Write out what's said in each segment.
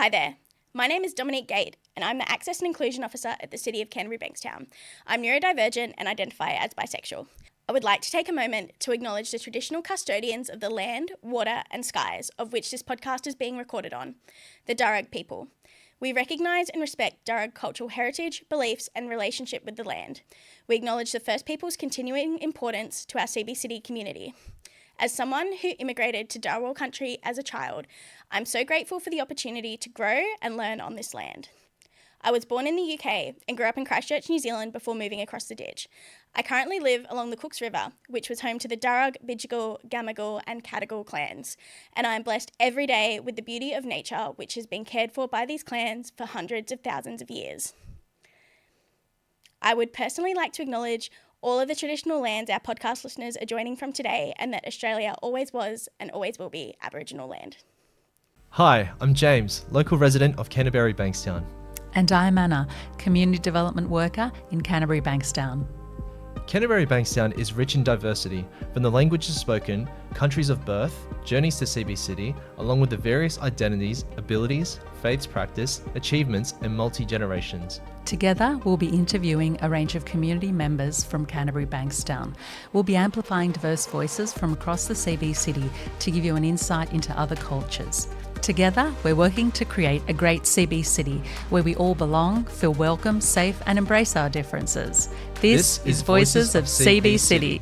Hi there. My name is Dominique Gade, and I'm the Access and Inclusion Officer at the City of Canterbury-Bankstown. I'm neurodivergent and identify as bisexual. I would like to take a moment to acknowledge the traditional custodians of the land, water and skies of which this podcast is being recorded on, the Darug people. We recognise and respect Darug cultural heritage, beliefs and relationship with the land. We acknowledge the First Peoples' continuing importance to our CBCity community. As someone who immigrated to Darug country as a child, I'm so grateful for the opportunity to grow and learn on this land. I was born in the UK and grew up in Christchurch, New Zealand before moving across the ditch. I currently live along the Cooks River, which was home to the Darug, Bidjigal, Gamagal and Cadigal clans, and I am blessed every day with the beauty of nature which has been cared for by these clans for hundreds of thousands of years. I would personally like to acknowledge all of the traditional lands our podcast listeners are joining from today, and that Australia always was and always will be Aboriginal land. Hi, I'm James, local resident of Canterbury-Bankstown. And I'm Anna, Community Development Worker in Canterbury-Bankstown. Canterbury-Bankstown is rich in diversity, from the languages spoken, countries of birth, journeys to CBCity, along with the various identities, abilities, faiths practiced, achievements and multi-generations. Together, we'll be interviewing a range of community members from Canterbury-Bankstown. We'll be amplifying diverse voices from across the CBCity to give you an insight into other cultures. Together, we're working to create a great CBCity where we all belong, feel welcome, safe and embrace our differences. This is Voices of CBCity.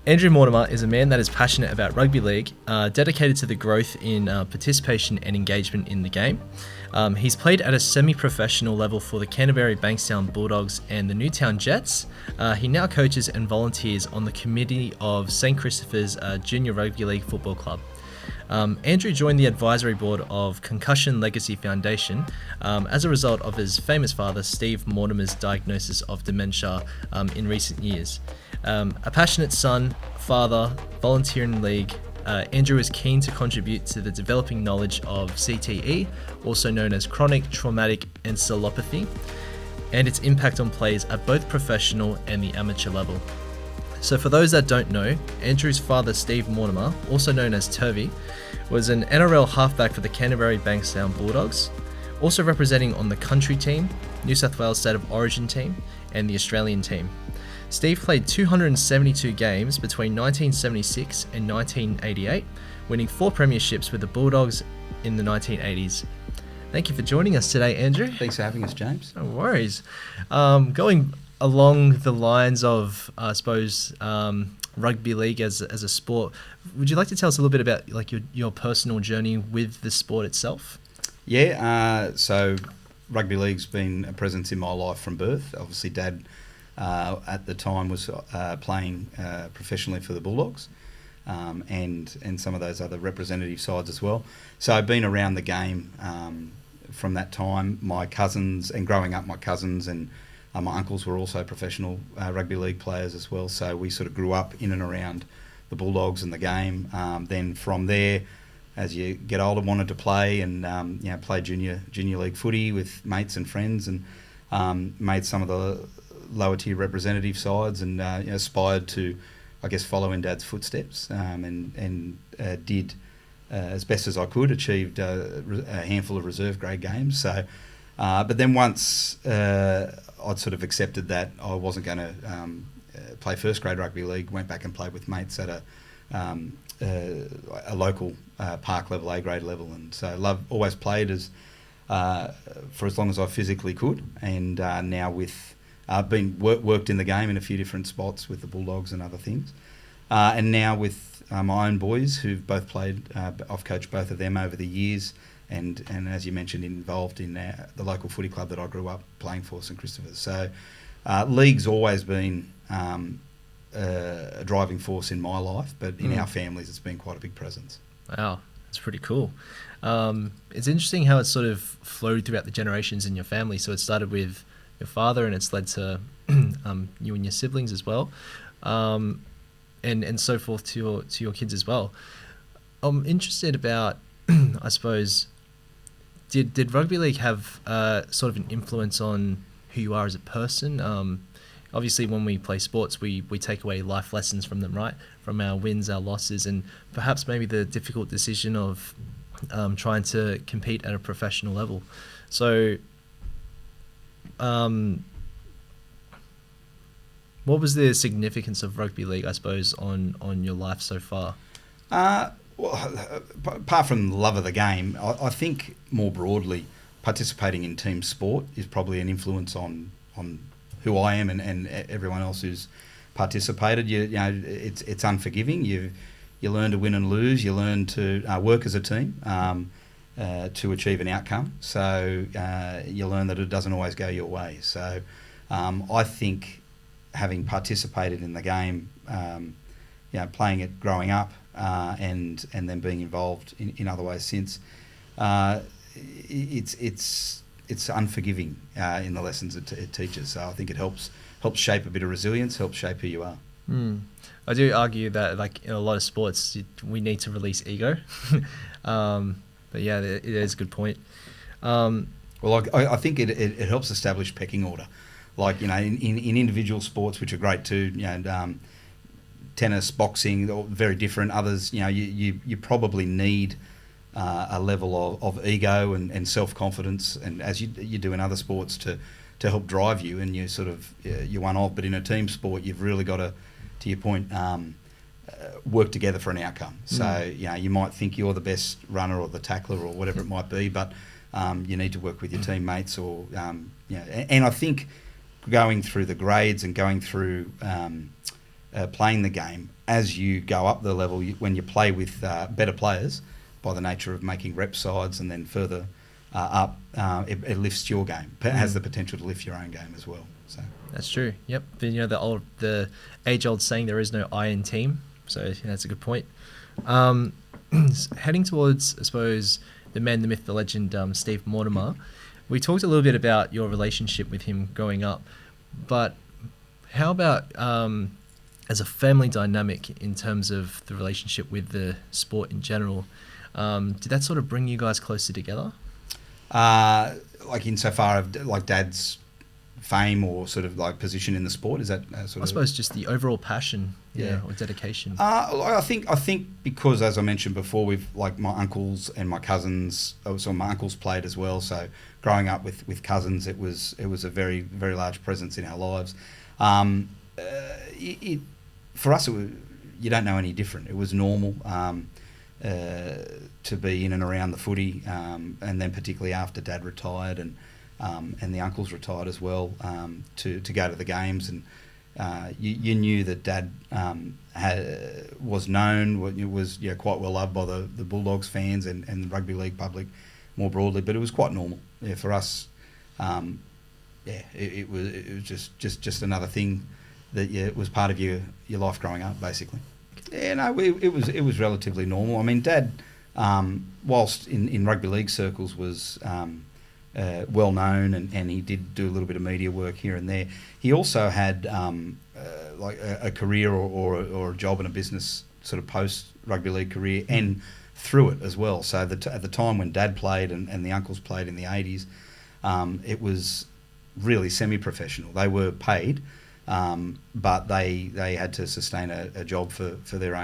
Andrew Mortimer is a man that is passionate about rugby league, dedicated to the growth in participation and engagement in the game. He's played at a semi-professional level for the Canterbury-Bankstown Bulldogs and the Newtown Jets. He now coaches and volunteers on the committee of St Christopher's Junior Rugby League Football Club. Andrew joined the advisory board of Concussion Legacy Foundation as a result of his famous father, Steve Mortimer's diagnosis of dementia in recent years. A passionate son, father, volunteering league, Andrew is keen to contribute to the developing knowledge of CTE, also known as chronic traumatic encephalopathy, and its impact on players at both professional and the amateur level. So for those that don't know, Andrew's father, Steve Mortimer, also known as Turvey, was an NRL halfback for the Canterbury-Bankstown Bulldogs, also representing on the country team, New South Wales State of Origin team, and the Australian team. Steve played 272 games between 1976 and 1988, winning 4 premierships with the Bulldogs in the 1980s. Thank you for joining us today, Andrew. Thanks for having us, James. No worries. Going along the lines of, I suppose, rugby league as a sport, would you like to tell us a little bit about like your personal journey with the sport itself? Yeah, so rugby league's been a presence in my life from birth. Obviously, Dad at the time was playing professionally for the Bulldogs and some of those other representative sides as well. So I've been around the game from that time. My cousins, and growing up, my cousins and my uncles were also professional rugby league players as well. So we sort of grew up in and around the Bulldogs and the game. Then from there, as you get older, wanted to play and play junior league footy with mates and friends, and made some of the lower tier representative sides, and aspired to, I guess, follow in Dad's footsteps, and did as best as I could, achieved a handful of reserve grade games. So, but then once I'd sort of accepted that I wasn't going to play first grade rugby league, went back and played with mates at a local park level, A grade level, and so always played for as long as I physically could, and now with I've been worked in the game in a few different spots with the Bulldogs and other things, and now with my own boys who've both played. I've coached both of them over the years, and as you mentioned, involved in the local footy club that I grew up playing for, St Christopher's. So league's always been a driving force in my life, but in our families it's been quite a big presence. Wow, that's pretty cool. It's interesting how it's sort of flowed throughout the generations in your family. So it started with your father, and it's led to you and your siblings as well, and so forth to your kids as well. I'm interested about, I suppose, did rugby league have sort of an influence on who you are as a person? obviously when we play sports, we take away life lessons from them, right? From our wins, our losses, and perhaps maybe the difficult decision of trying to compete at a professional level. So, what was the significance of rugby league, I suppose, on your life so far? Well, apart from the love of the game, I think more broadly, participating in team sport is probably an influence on who I am and everyone else who's participated. You know, it's unforgiving. You learn to win and lose. You learn to work as a team to achieve an outcome. So you learn that it doesn't always go your way. So I think having participated in the game, playing it growing up, and then being involved in other ways since, it's unforgiving in the lessons it teaches. So I think it helps shape a bit of resilience, helps shape who you are. I do argue that, like in a lot of sports, we need to release ego. But yeah, it is a good point. Well, I think it helps establish pecking order. Like, you know, in individual sports, which are great too, you know, tennis, boxing, all very different. Others, you know, you probably need a level of ego and self-confidence, and as you do in other sports, to help drive you, and you sort of you're one of. But in a team sport, you've really got to your point, work together for an outcome. So you know, you might think you're the best runner or the tackler or whatever it might be, but you need to work with your teammates, or and I think going through the grades and going through playing the game, as you go up the level, when you play with better players, by the nature of making rep sides and then further up, it lifts your game. It has the potential to lift your own game as well. So that's true. Yep. You know, the age-old saying, there is no I in team. So that's a good point. Heading towards, I suppose, the man, the myth, the legend, Steve Mortimer. We talked a little bit about your relationship with him growing up, but how about as a family dynamic in terms of the relationship with the sport in general? Did that sort of bring you guys closer together? Like insofar of like Dad's fame or sort of like position in the sport, is that sort of? I suppose just the overall passion, or dedication. I think because, as I mentioned before, we've like my uncles and my cousins. So my uncles played as well. So growing up with cousins, it was a very, very large presence in our lives. For us, you don't know any different. It was normal to be in and around the footy, and then particularly after Dad retired and the uncles retired as well, to go to the games, and you knew that Dad was known, was quite well loved by the Bulldogs fans and the rugby league public more broadly, but it was quite normal for us. It was just another thing that was part of your life growing up, basically. Yeah, no, it was relatively normal. I mean, Dad, whilst in rugby league circles was well known, and he did do a little bit of media work here and there, he also had like a career or a job in a business sort of post rugby league career and through it as well. So at the time when Dad played and the uncles played in the 80s, it was really semi-professional. They were paid, but they had to sustain a job for their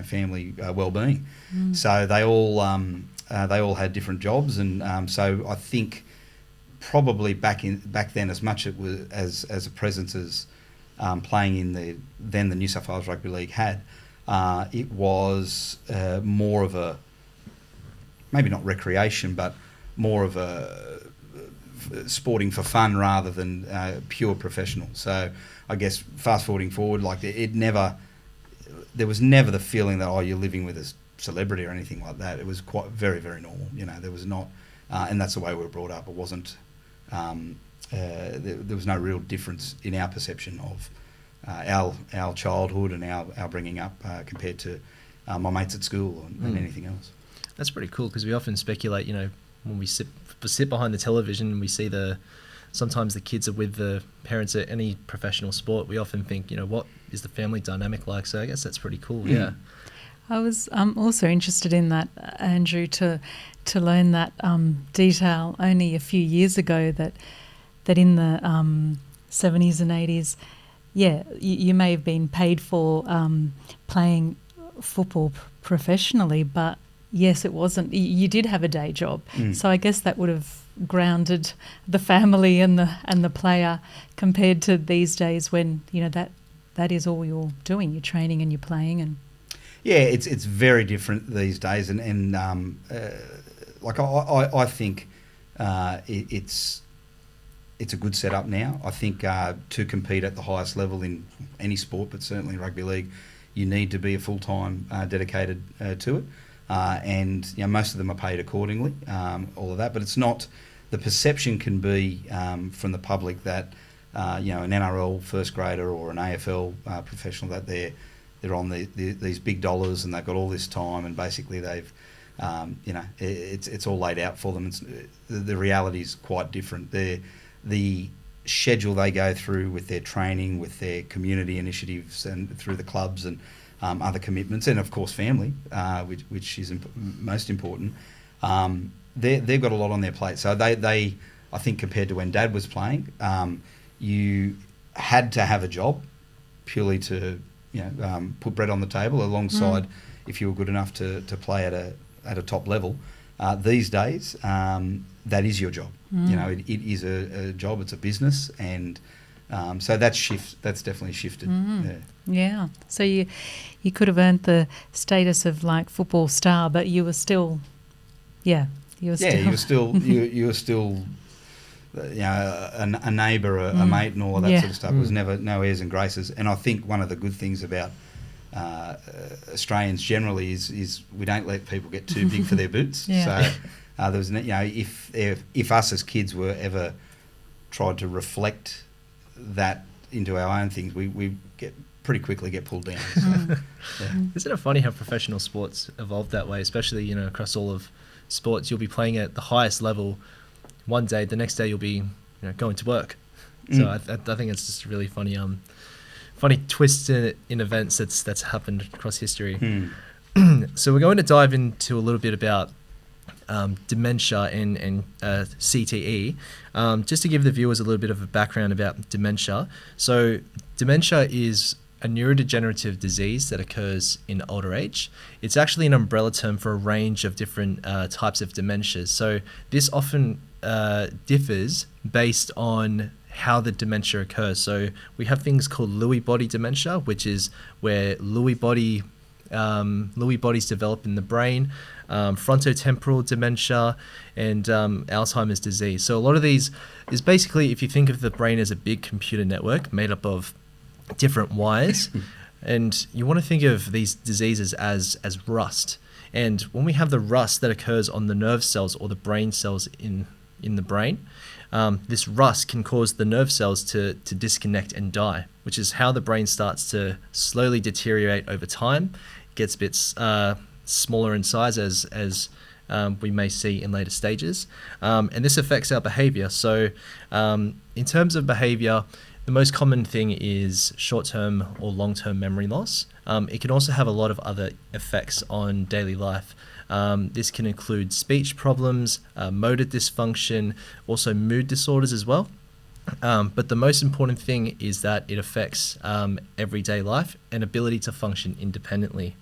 family well-being. So they all had different jobs, and so I think probably back then, as much it was as a presence as playing in the New South Wales Rugby League had, it was more of a, maybe not recreation, but more of a sporting for fun rather than pure professional. So I guess fast forwarding forward, like there was never the feeling that you're living with a celebrity or anything like that. It was quite very, very normal. There was not, and that's the way we were brought up. It wasn't. There was no real difference in our perception of our childhood and our bringing up compared to my mates at school and anything else. That's pretty cool, because we often speculate, when we sit behind the television and we see sometimes the kids are with the parents at any professional sport, we often think, what is the family dynamic like? So I guess that's pretty cool. Yeah. I was also interested in that, Andrew, to learn that detail only a few years ago, that in the 70s and 80s, yeah, you may have been paid for playing football professionally, but yes, it wasn't. You did have a day job, so I guess that would have grounded the family and the player compared to these days when that is all you're doing. You're training and you're playing and. Yeah, it's very different these days, and like I think it's a good setup now. I think to compete at the highest level in any sport, but certainly rugby league, you need to be a full-time dedicated to it, and most of them are paid accordingly. All of that, but it's not. The perception can be from the public that an NRL first grader or an AFL professional, that they're on these big dollars and they've got all this time, and basically they've it's all laid out for them. The reality is quite different. The schedule they go through with their training, with their community initiatives, and through the clubs and other commitments, and of course family, which is most important. They've got a lot on their plate. So they I think compared to when Dad was playing, you had to have a job purely to put bread on the table alongside if you were good enough to play at a top level. These days, that is your job. It is a job. It's a business, and so that's definitely shifted. Yeah. So you could have earned the status of like football star, but you were still, you were still a neighbour, a mate, and all of that sort of stuff. It was never no airs and graces. And I think one of the good things about Australians generally is we don't let people get too big for their boots. So there was if us as kids were ever tried to reflect that into our own things, we pretty quickly get pulled down. So, Isn't it funny how professional sports evolved that way, especially across all of sports? You'll be playing at the highest level one day, the next day you'll be going to work. So I think it's just a really funny twist in events that's happened across history. So we're going to dive into a little bit about dementia and CTE. Just to give the viewers a little bit of a background about dementia. So dementia is a neurodegenerative disease that occurs in older age. It's actually an umbrella term for a range of different types of dementias. So this often differs based on how the dementia occurs. So we have things called Lewy body dementia, which is where Lewy bodies develop in the brain, frontotemporal dementia, and Alzheimer's disease. So a lot of these is basically, if you think of the brain as a big computer network made up of different wires, and you want to think of these diseases as rust. And when we have the rust that occurs on the nerve cells or the brain cells in the brain, this rust can cause the nerve cells to disconnect and die, which is how the brain starts to slowly deteriorate over time. It gets a bit smaller in size as we may see in later stages. And this affects our behavior. So in terms of behavior, the most common thing is short-term or long-term memory loss. It can also have a lot of other effects on daily life. This can include speech problems, motor dysfunction, also mood disorders as well. But the most important thing is that it affects everyday life and ability to function independently.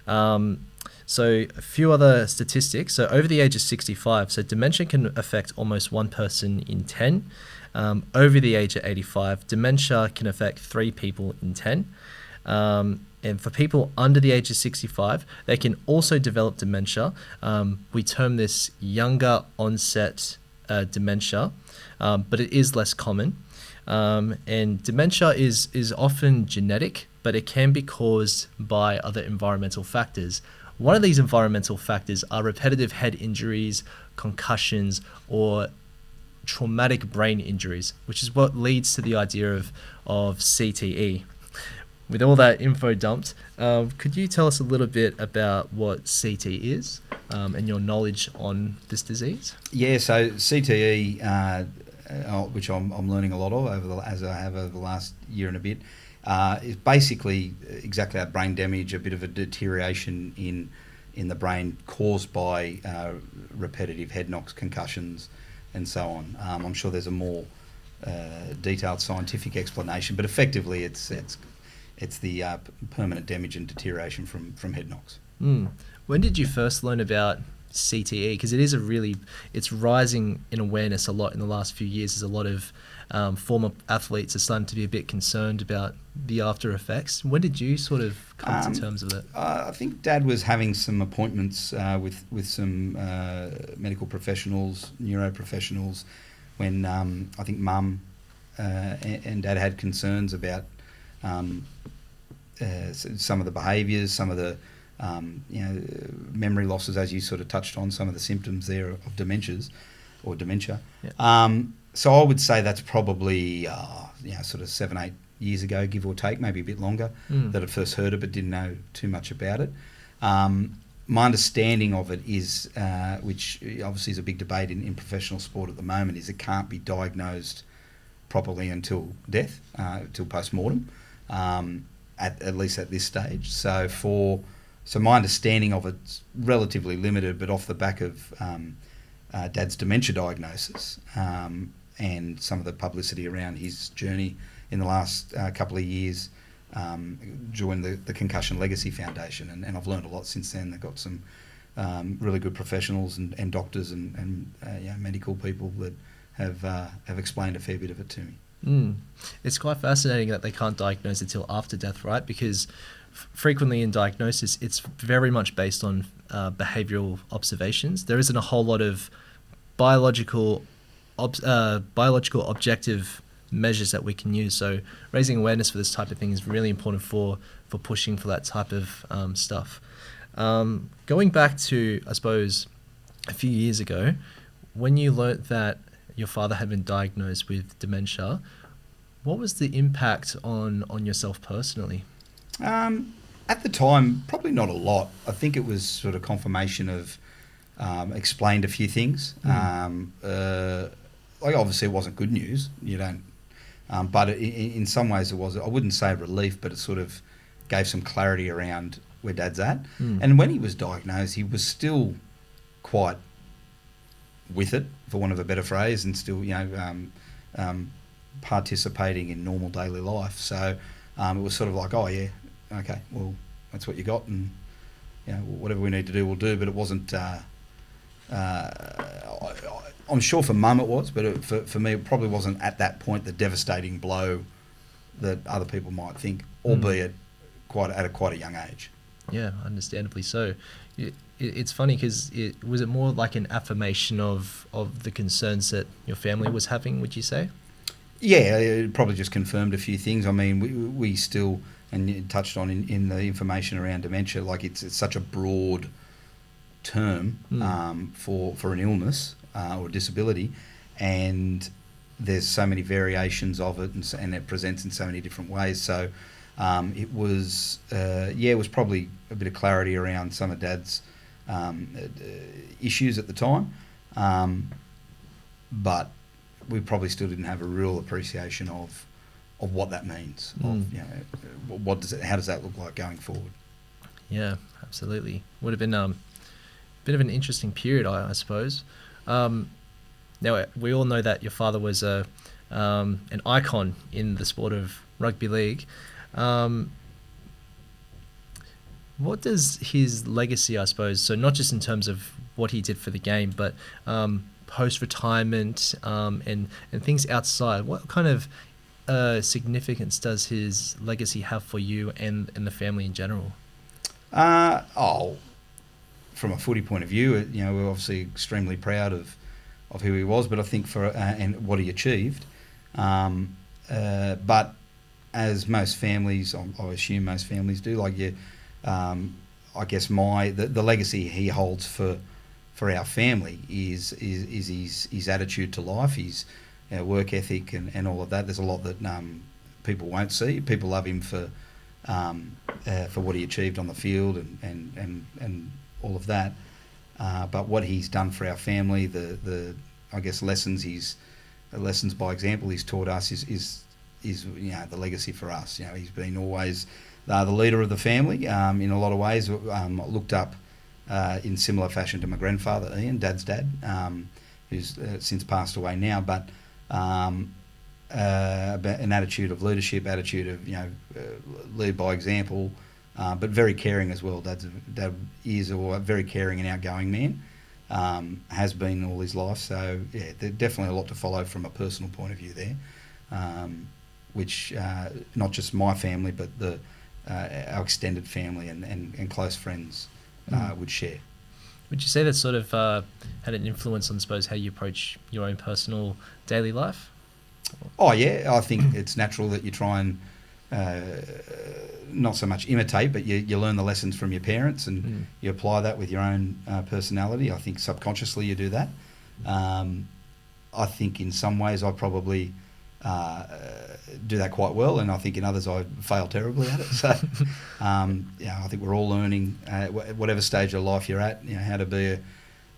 So a few other statistics. So over the age of 65, so dementia can affect almost one person in 10. Over the age of 85, dementia can affect 3 people in 10. And for people under the age of 65, they can also develop dementia. We term this younger onset dementia, but it is less common. And dementia is often genetic, but it can be caused by other environmental factors. One of these environmental factors are repetitive head injuries, concussions, or traumatic brain injuries, which is what leads to the idea of CTE. With all that info dumped, could you tell us a little bit about what CTE is and your knowledge on this disease? Yeah, so CTE, which I'm learning a lot of as I have over the last year and a bit, is basically exactly that: brain damage, a bit of a deterioration in the brain caused by repetitive head knocks, concussions, and so on. I'm sure there's a more detailed scientific explanation, but effectively it's the permanent damage and deterioration from head knocks. When did you first learn about CTE? Because it's rising in awareness a lot in the last few years. There's a lot of former athletes are starting to be a bit concerned about the after effects. When did you sort of come to terms with it? I think Dad was having some appointments with some medical professionals, neuro professionals, when I think Mum and Dad had concerns about some of the behaviours, some of the memory losses, as you sort of touched on, some of the symptoms there of dementia. Yeah. So I would say that's probably sort of 7-8 years ago, give or take, maybe a bit longer, that I first heard it but didn't know too much about it. My understanding of it is, which obviously is a big debate in professional sport at the moment, is it can't be diagnosed properly until death, till post-mortem, at least at this stage. So my understanding of it's relatively limited, but off the back of Dad's dementia diagnosis and some of the publicity around his journey in the last couple of years, joined the Concussion Legacy Foundation, and I've learned a lot since then. They've got some really good professionals and doctors and medical people that have explained a fair bit of it to me. It's quite fascinating that they can't diagnose it till after death, right? Because frequently in diagnosis, it's very much based on behavioural observations. There isn't a whole lot of biological objective measures that we can use. So raising awareness for this type of thing is really important for pushing for that type of stuff. Going back to, I suppose, a few years ago, when you learnt that your father had been diagnosed with dementia, what was the impact on yourself personally? At the time, probably not a lot. I think it was sort of confirmation of explained a few things. Obviously it wasn't good news. You don't, but in some ways it was. I wouldn't say relief, but it sort of gave some clarity around where Dad's at. And when he was diagnosed, he was still quite with it, for want of a better phrase, and still participating in normal daily life. So it was sort of like, oh yeah, okay, well that's what you got, and whatever we need to do, we'll do. But it wasn't. I'm sure for Mum it was, but for me it probably wasn't at that point the devastating blow that other people might think, albeit at quite a young age. Yeah, understandably so. It's funny because was it more like an affirmation of the concerns that your family was having, would you say? Yeah, it probably just confirmed a few things. I mean, we still, and you touched on in the information around dementia, like it's such a broad term for an illness or disability, and there's so many variations of it, and it presents in so many different ways. So it was probably a bit of clarity around some of Dad's issues at the time, but we probably still didn't have a real appreciation of what that means. How does that look like going forward? Yeah, absolutely. Would have been a bit of an interesting period, I suppose. Now we all know that your father was an icon in the sport of rugby league. What does his legacy, I suppose, so not just in terms of what he did for the game, but post-retirement and things outside, what kind of significance does his legacy have for you and the family in general? From a footy point of view, we're obviously extremely proud of who he was, but I think and what he achieved. But as most families, I assume most families do, I guess the legacy he holds for our family is his attitude to life, his work ethic, and all of that. There's a lot that people won't see. People love him for what he achieved on the field and all of that. But what he's done for our family, the I guess lessons by example he's taught us is the legacy for us. He's been always the leader of the family in a lot of ways. Looked up in similar fashion to my grandfather Ian, Dad's dad, who's since passed away now. But an attitude of leadership, attitude of lead by example, but very caring as well. Dad is a very caring and outgoing man. Has been all his life. So yeah, there's definitely a lot to follow from a personal point of view there, which not just my family but our extended family and close friends would share. Would you say that sort of had an influence on, I suppose, how you approach your own personal daily life? Oh yeah, I think it's natural that you try and not so much imitate, but you learn the lessons from your parents and you apply that with your own personality. I think subconsciously you do that. I think in some ways I probably do that quite well, and I think in others I fail terribly at it. So I think we're all learning whatever stage of life you're at, how to be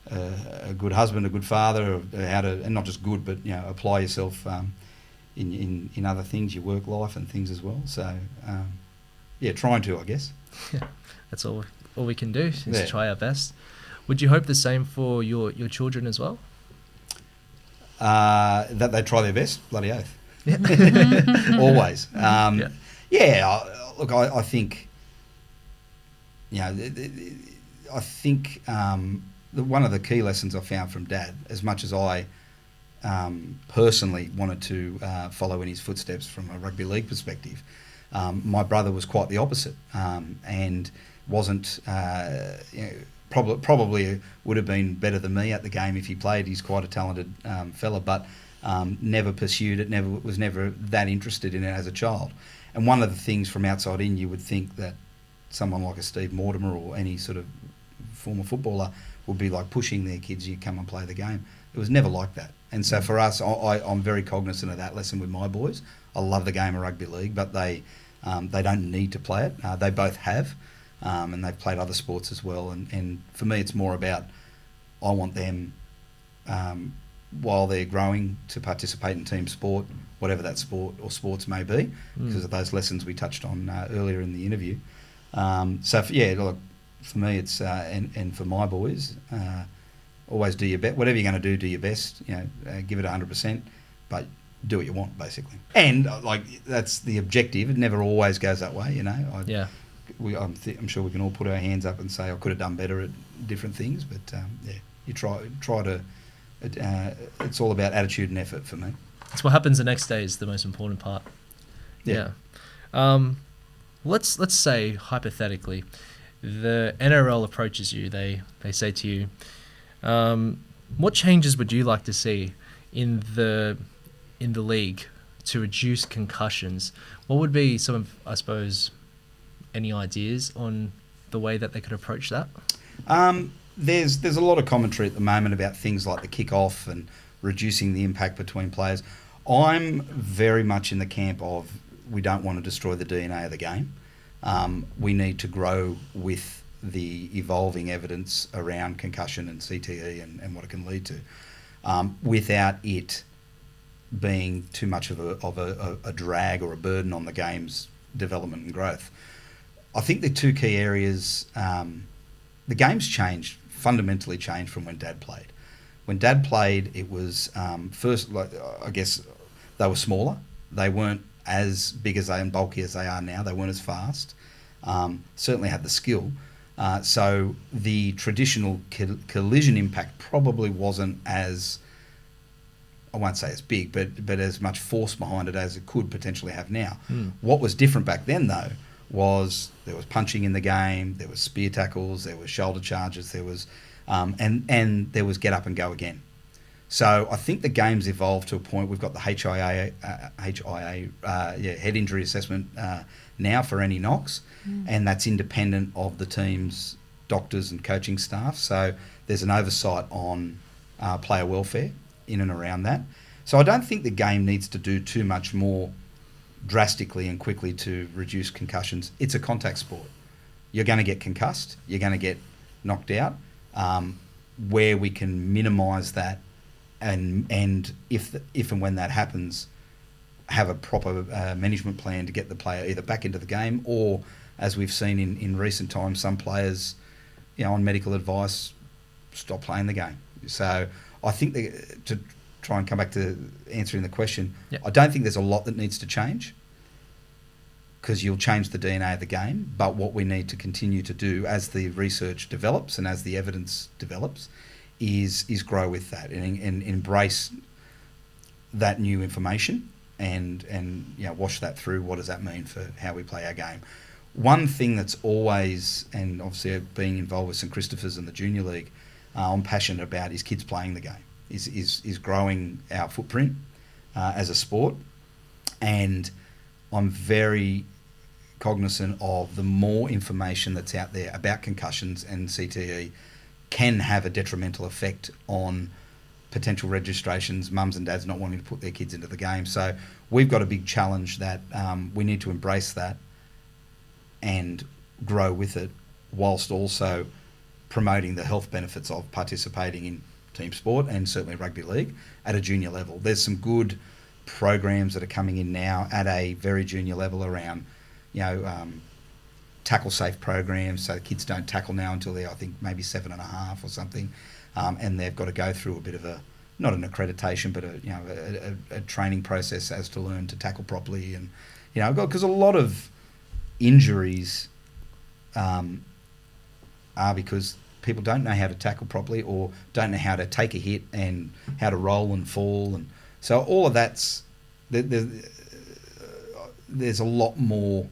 a good husband, a good father, or how to, and not just good, but apply yourself in other things, your work life and things as well. So trying to, I guess. Yeah, that's all we can do is try our best. Would you hope the same for your children as well? That they try their best, bloody oath. Yeah. Always. Look, I think, I think one of the key lessons I found from Dad, as much as I personally wanted to follow in his footsteps from a rugby league perspective, my brother was quite the opposite, and wasn't, probably would have been better than me at the game if he played. He's quite a talented fella, but never pursued it, was never that interested in it as a child. And one of the things from outside in, you would think that someone like a Steve Mortimer or any sort of former footballer would be like pushing their kids, you come and play the game. It was never like that. And so for us, I'm very cognizant of that lesson with my boys. I love the game of rugby league, but they don't need to play it. They both have, and they've played other sports as well. And for me, it's more about, I want them, while they're growing, to participate in team sport, whatever that sport or sports may be, because of those lessons we touched on earlier in the interview. For me, it's and for my boys, always do your best. Whatever you're going to do your best. Give it 100%, but do what you want, basically. And that's the objective. It never always goes that way, I'm sure we can all put our hands up and say I could have done better at different things, but you try to. It's all about attitude and effort for me. It's what happens the next day is the most important part. Yeah. Let's say hypothetically, the NRL approaches you. They say to you, what changes would you like to see in the league to reduce concussions? What would be some of, I suppose, any ideas on the way that they could approach that? There's a lot of commentary at the moment about things like the kick-off and reducing the impact between players. I'm very much in the camp of, we don't want to destroy the DNA of the game. We need to grow with the evolving evidence around concussion and CTE and what it can lead to, without it being too much of a drag or a burden on the game's development and growth. I think the two key areas, the game's fundamentally changed from when Dad played. When Dad played, it was first, I guess, they were smaller. They weren't as big and bulky as they are now. They weren't as fast. Certainly had the skill. So the traditional collision impact probably wasn't as, I won't say as big, but as much force behind it as it could potentially have now. What was different back then, though, was there was punching in the game, there was spear tackles, there was shoulder charges, there was and there was get up and go again. So I think the game's evolved to a point. We've got the HIA head injury assessment now for any knocks, and that's independent of the team's doctors and coaching staff. So there's an oversight on player welfare in and around that. So I don't think the game needs to do too much more drastically and quickly to reduce concussions. It's a contact sport. You're going to get concussed. You're going to get knocked out. Where we can minimise that, and if and when that happens, have a proper management plan to get the player either back into the game, or, as we've seen in recent times, some players, on medical advice, stop playing the game. So I think try and come back to answering the question, Yep. I don't think there's a lot that needs to change, because you'll change the DNA of the game. But what we need to continue to do as the research develops and as the evidence develops is grow with that and embrace that new information and wash that through. What does that mean for how we play our game? One thing that's always, and obviously being involved with St Christopher's and the Junior League, I'm passionate about is kids playing the game, is growing our footprint as a sport. And I'm very cognizant of the more information that's out there about concussions and CTE can have a detrimental effect on potential registrations, mums and dads not wanting to put their kids into the game. So we've got a big challenge that we need to embrace that and grow with it, whilst also promoting the health benefits of participating in team sport and certainly rugby league at a junior level. There's some good programs that are coming in now at a very junior level around, tackle safe programs, so the kids don't tackle now until they're, I think, maybe 7.5 or something, and they've got to go through a bit of a, not an accreditation, but a training process as to learn to tackle properly, and because a lot of injuries are because people don't know how to tackle properly or don't know how to take a hit and how to roll and fall, and so all of that's there's a lot more,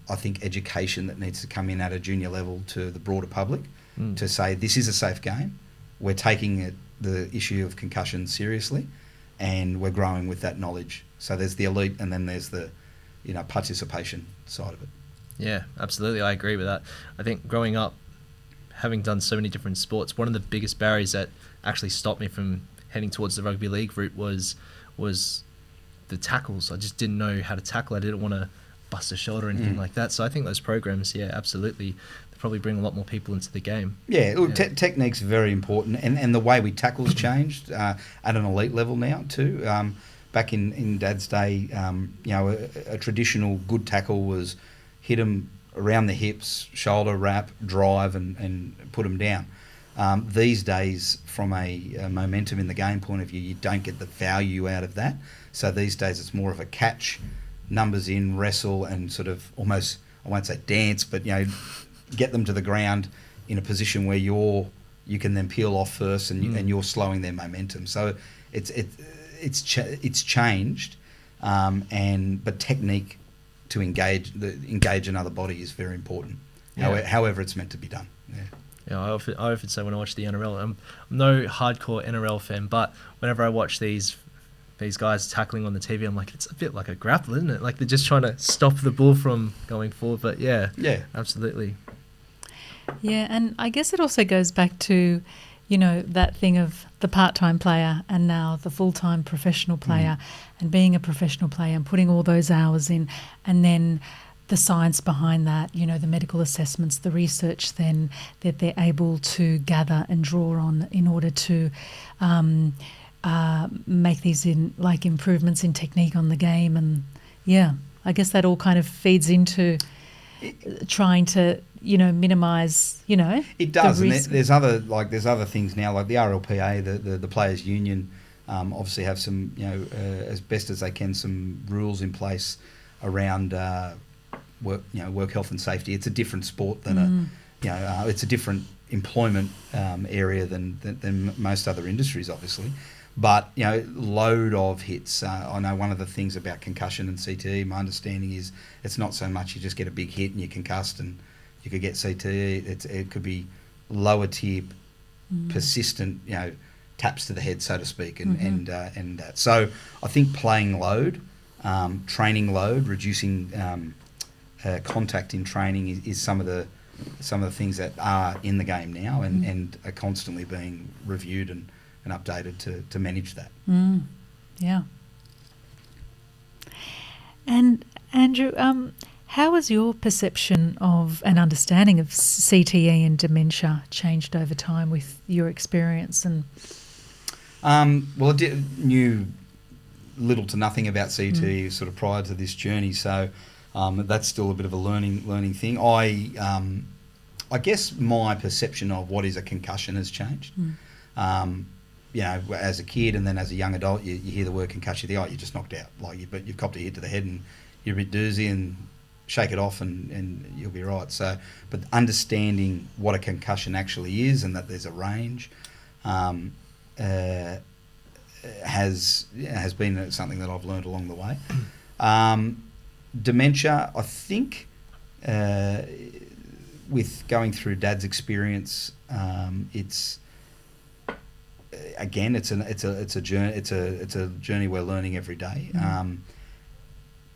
I think, education that needs to come in at a junior level to the broader public to say this is a safe game. We're taking the issue of concussion seriously, and we're growing with that knowledge. So there's the elite, and then there's the participation side of it. Yeah, absolutely. I agree with that. I think growing up, having done so many different sports, one of the biggest barriers that actually stopped me from heading towards the rugby league route was the tackles. I just didn't know how to tackle. I didn't want to bust a shoulder or anything like that. So I think those programs, absolutely, they probably bring a lot more people into the game. Yeah, look, technique's very important, and the way we tackle's changed at an elite level now too. Back in Dad's day, a traditional good tackle was hit them around the hips, shoulder wrap, drive, and put them down. These days, from a momentum in the game point of view, you don't get the value out of that. So these days it's more of a catch, numbers in, wrestle, and sort of almost, I won't say dance, but get them to the ground in a position where you can then peel off first, and you're slowing their momentum. So it's changed, but technique to engage another body is very important. However it's meant to be done. Yeah, I often say when I watch the NRL, I'm no hardcore NRL fan, but whenever I watch these guys tackling on the TV, I'm like, it's a bit like a grapple, isn't it? Like they're just trying to stop the ball from going forward. But yeah, absolutely. Yeah, and I guess it also goes back to, that thing of the part-time player and now the full-time professional player, and being a professional player and putting all those hours in, and then the science behind that, the medical assessments, the research then that they're able to gather and draw on in order to make these improvements in technique on the game. And I guess that all kind of feeds into trying to minimise it does. the and risk. there's other things now, like the RLPA, the players union obviously have some as best as they can some rules in place around work health and safety. It's a different sport than it's a different employment area than most other industries, obviously. But load of hits. I know one of the things about concussion and CTE, my understanding is it's not so much you just get a big hit and you're concussed and you could get CTE. It could be lower tier, persistent, taps to the head, so to speak, and that. So I think playing load, training load, reducing contact in training is some of the things that are in the game now and are constantly being reviewed and updated to manage that. Yeah. And Andrew, how has your perception of and understanding of CTE and dementia changed over time with your experience? And well, I knew little to nothing about CTE sort of prior to this journey, so that's still a bit of a learning thing. I guess my perception of what is a concussion has changed. as a kid and then as a young adult, you hear the word concussion, you're just knocked out. But you've copped a hit to the head and you're a bit doozy, and shake it off and you'll be right. So, but understanding what a concussion actually is and that there's a range has been something that I've learned along the way. Dementia, I think, with going through Dad's experience, it's a journey. It's a journey we're learning every day.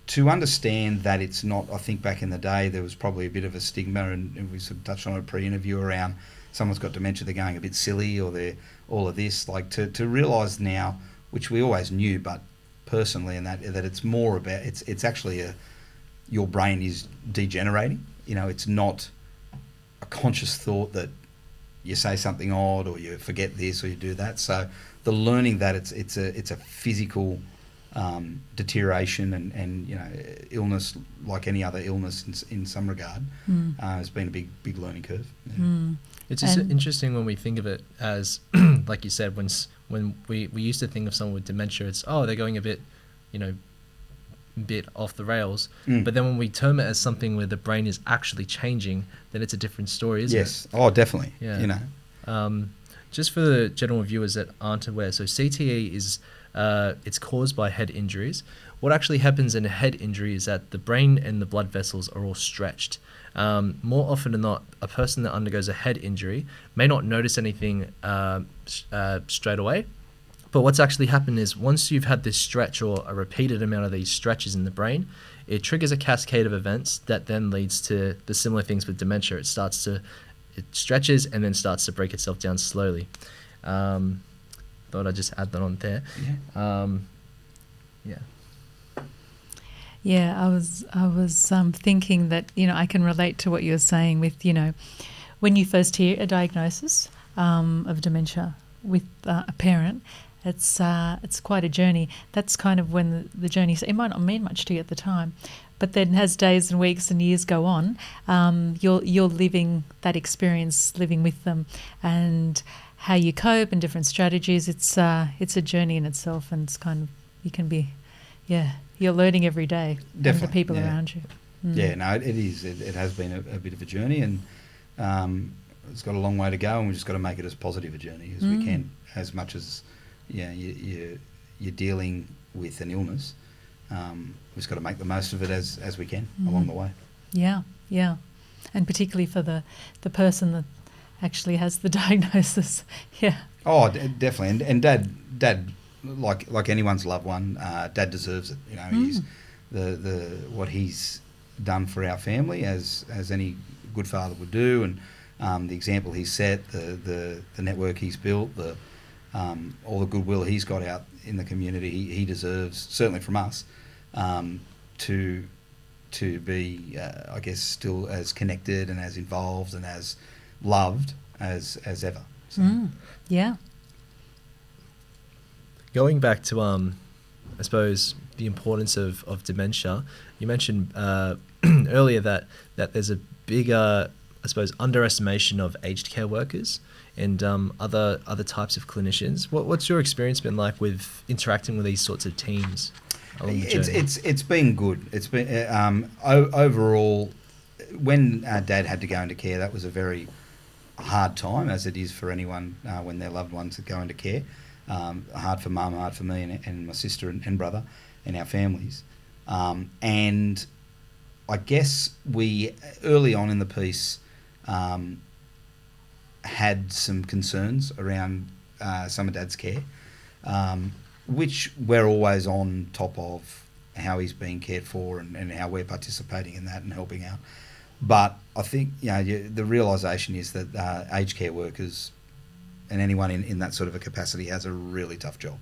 To understand that it's not, I think back in the day there was probably a bit of a stigma, and we sort of touched on a pre-interview around someone's got dementia, they're going a bit silly, or they're all of this. Like to realise now, which we always knew, but personally, and that it's more about it's actually your brain is degenerating. It's not a conscious thought that you say something odd or you forget this or you do that. So the learning that it's a physical deterioration and illness, like any other illness in some regard, has been a big learning curve. Yeah. It's just interesting when we think of it as, like you said, when we used to think of someone with dementia, it's they're going a bit, bit off the rails. But then when we term it as something where the brain is actually changing, then it's a different story, isn't it? Yes. Oh, definitely. Yeah. Just for the general viewers that aren't aware, so CTE is it's caused by head injuries. What actually happens in a head injury is that the brain and the blood vessels are all stretched. More often than not, a person that undergoes a head injury may not notice anything straight away. But what's actually happened is once you've had this stretch or a repeated amount of these stretches in the brain, it triggers a cascade of events that then leads to the similar things with dementia. It stretches and then starts to break itself down slowly. Thought I'd just add that on there. Yeah. Yeah, I was thinking that I can relate to what you were saying with when you first hear a diagnosis of dementia with a parent, it's quite a journey. That's kind of when the journey. It might not mean much to you at the time, but then as days and weeks and years go on, you're living that experience, living with them, and how you cope and different strategies. It's a journey in itself, and it's kind of you're learning every day. Definitely, from the people around you. Yeah, no, it is. It has been a bit of a journey, and it's got a long way to go, and we've just got to make it as positive a journey as we can. As much as you're dealing with an illness, we've just got to make the most of it as we can along the way. Yeah, and particularly for the person that actually has the diagnosis. Yeah. Oh, definitely, and Dad. Like anyone's loved one, Dad deserves it. He's the what he's done for our family, as any good father would do, and the example he's set, the network he's built, all the goodwill he's got out in the community. He deserves, certainly from us, to be, I guess, still as connected and as involved and as loved as ever. So. Yeah. Going back to, I suppose, the importance of dementia, you mentioned earlier that there's a bigger, I suppose, underestimation of aged care workers and other types of clinicians. What's your experience been like with interacting with these sorts of teams along the journey? It's been good. It's been overall, when Dad had to go into care, that was a very hard time, as it is for anyone when their loved ones go into care. Hard for Mum, hard for me and my sister and brother and our families. And I guess we, early on in the piece, had some concerns around some of Dad's care, which we're always on top of how he's being cared for and how we're participating in that and helping out. But I think the realisation is that aged care workers and anyone in that sort of a capacity has a really tough job,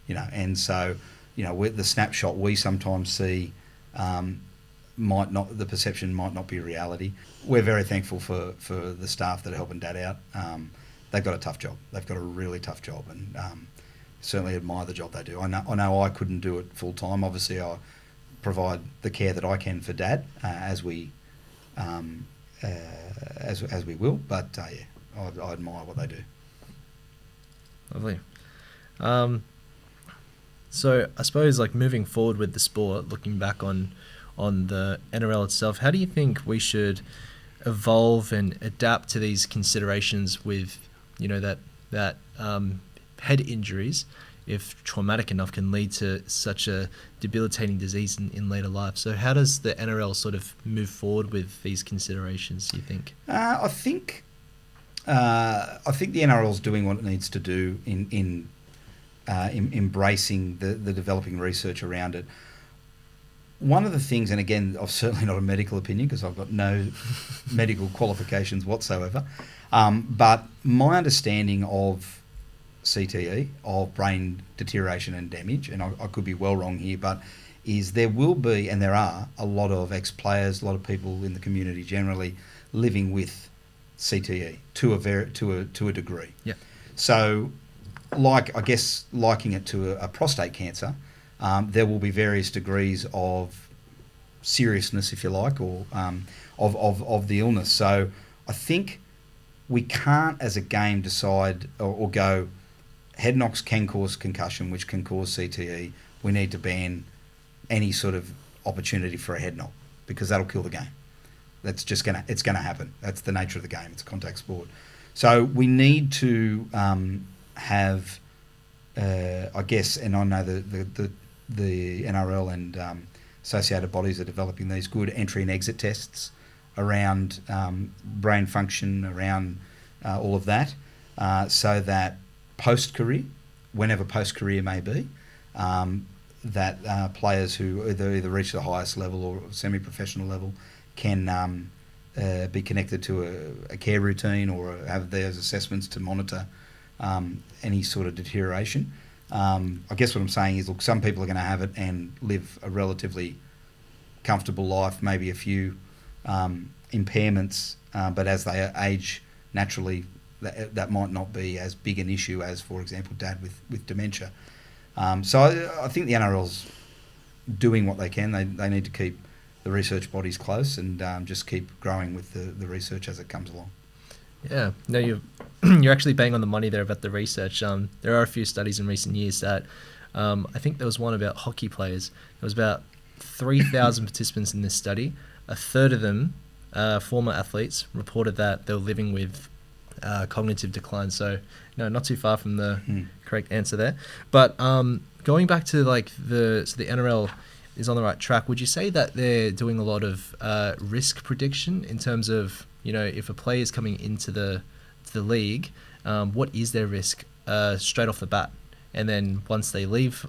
and so the snapshot we sometimes see the perception might not be reality. We're very thankful for the staff that are helping Dad out. They've got a tough job. They've got a really tough job, and certainly admire the job they do. I know I couldn't do it full time. Obviously, I provide the care that I can for Dad as we will. But I admire what they do. Lovely. So I suppose like moving forward with the sport, looking back on the NRL itself, how do you think we should evolve and adapt to these considerations with, that head injuries, if traumatic enough, can lead to such a debilitating disease in later life? So how does the NRL sort of move forward with these considerations, do you think? I think the NRL is doing what it needs to do in embracing the developing research around it. One of the things, and again, I've certainly not a medical opinion because I've got no medical qualifications whatsoever, but my understanding of CTE, of brain deterioration and damage, and I could be well wrong here, but is there will be, and there are, a lot of ex-players, a lot of people in the community generally living with CTE to a degree. Yeah. So, liking it to a prostate cancer, there will be various degrees of seriousness, if you like, or of the illness. So I think we can't, as a game, decide or go, head knocks can cause concussion, which can cause CTE. We need to ban any sort of opportunity for a head knock because that'll kill the game. That's just it's gonna happen. That's the nature of the game. It's a contact sport. So we need to have, I guess, and I know the NRL and associated bodies are developing these good entry and exit tests around brain function, around all of that, so that post-career, whenever post-career may be, that players who either reach the highest level or semi-professional level can be connected to a care routine or have those assessments to monitor any sort of deterioration. I guess what I'm saying is, look, some people are going to have it and live a relatively comfortable life, maybe a few impairments, but as they age naturally, that might not be as big an issue as, for example, Dad with dementia. So I think the NRL's doing what they can. They need to keep the research bodies close and just keep growing with the research as it comes along. Yeah, no, you're actually bang on the money there about the research. There are a few studies in recent years that I think there was one about hockey players. There was about 3,000 participants in this study. A third of them, former athletes, reported that they were living with cognitive decline. So, no, not too far from the correct answer there. But going back to the NRL is on the right track. Would you say that they're doing a lot of risk prediction in terms of, if a player is coming into the league, what is their risk straight off the bat? And then once they leave,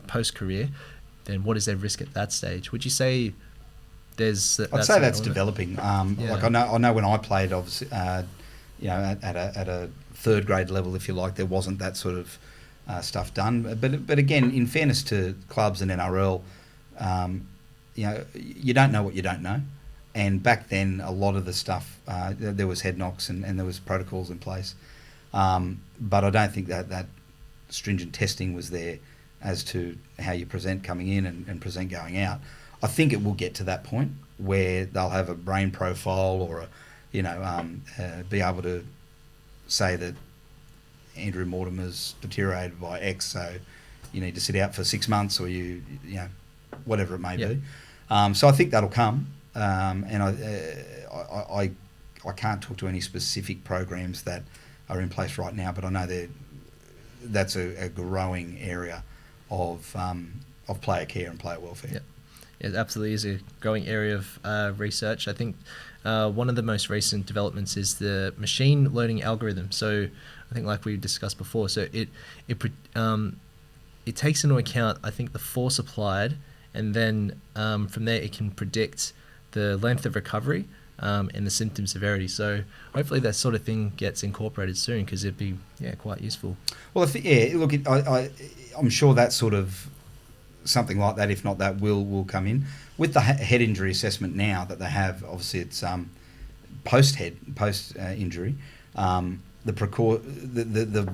post-career, then what is their risk at that stage? Would you say there's... I'd say that's developing. Like I know when I played, obviously, at a third grade level, if you like, there wasn't that sort of stuff done. But again, in fairness to clubs and NRL, you don't know what you don't know. And back then, a lot of the stuff, there was head knocks and there was protocols in place. But I don't think that stringent testing was there as to how you present coming in and present going out. I think it will get to that point where they'll have a brain profile or be able to say that Andrew Mortimer's deteriorated by X, so you need to sit out for 6 months, or whatever it may be. So I think that'll come. And I can't talk to any specific programs that are in place right now, but I know that's a growing area of player care and player welfare. Yeah. It absolutely is a growing area of research. I think one of the most recent developments is the machine learning algorithm. So I think, like we discussed before, so it takes into account, I think, the force applied, and then from there it can predict the length of recovery and the symptom severity. So hopefully that sort of thing gets incorporated soon, because it'd be quite useful. Well, I'm sure that sort of something like that, if not that, will come in with the head injury assessment now that they have. Obviously, it's post injury. The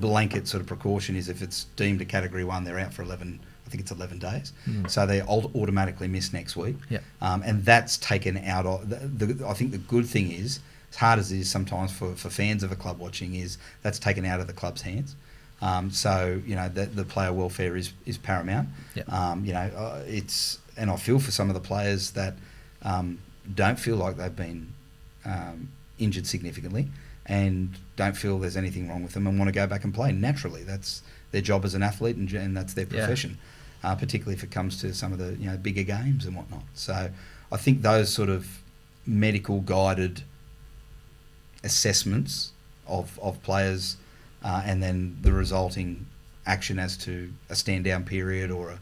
blanket sort of precaution is if it's deemed a Category 1, they're out for 11. I think it's 11 days. So they automatically miss next week. Yeah. And that's taken out of I think the good thing is, as hard as it is sometimes for fans of a club watching, is that's taken out of the club's hands. So the player welfare is paramount. Yep. And I feel for some of the players that don't feel like they've been injured significantly and don't feel there's anything wrong with them and want to go back and play naturally. That's their job as an athlete, and that's their profession. Particularly if it comes to some of the bigger games and whatnot. So I think those sort of medical guided assessments of players and then the resulting action as to a stand down period or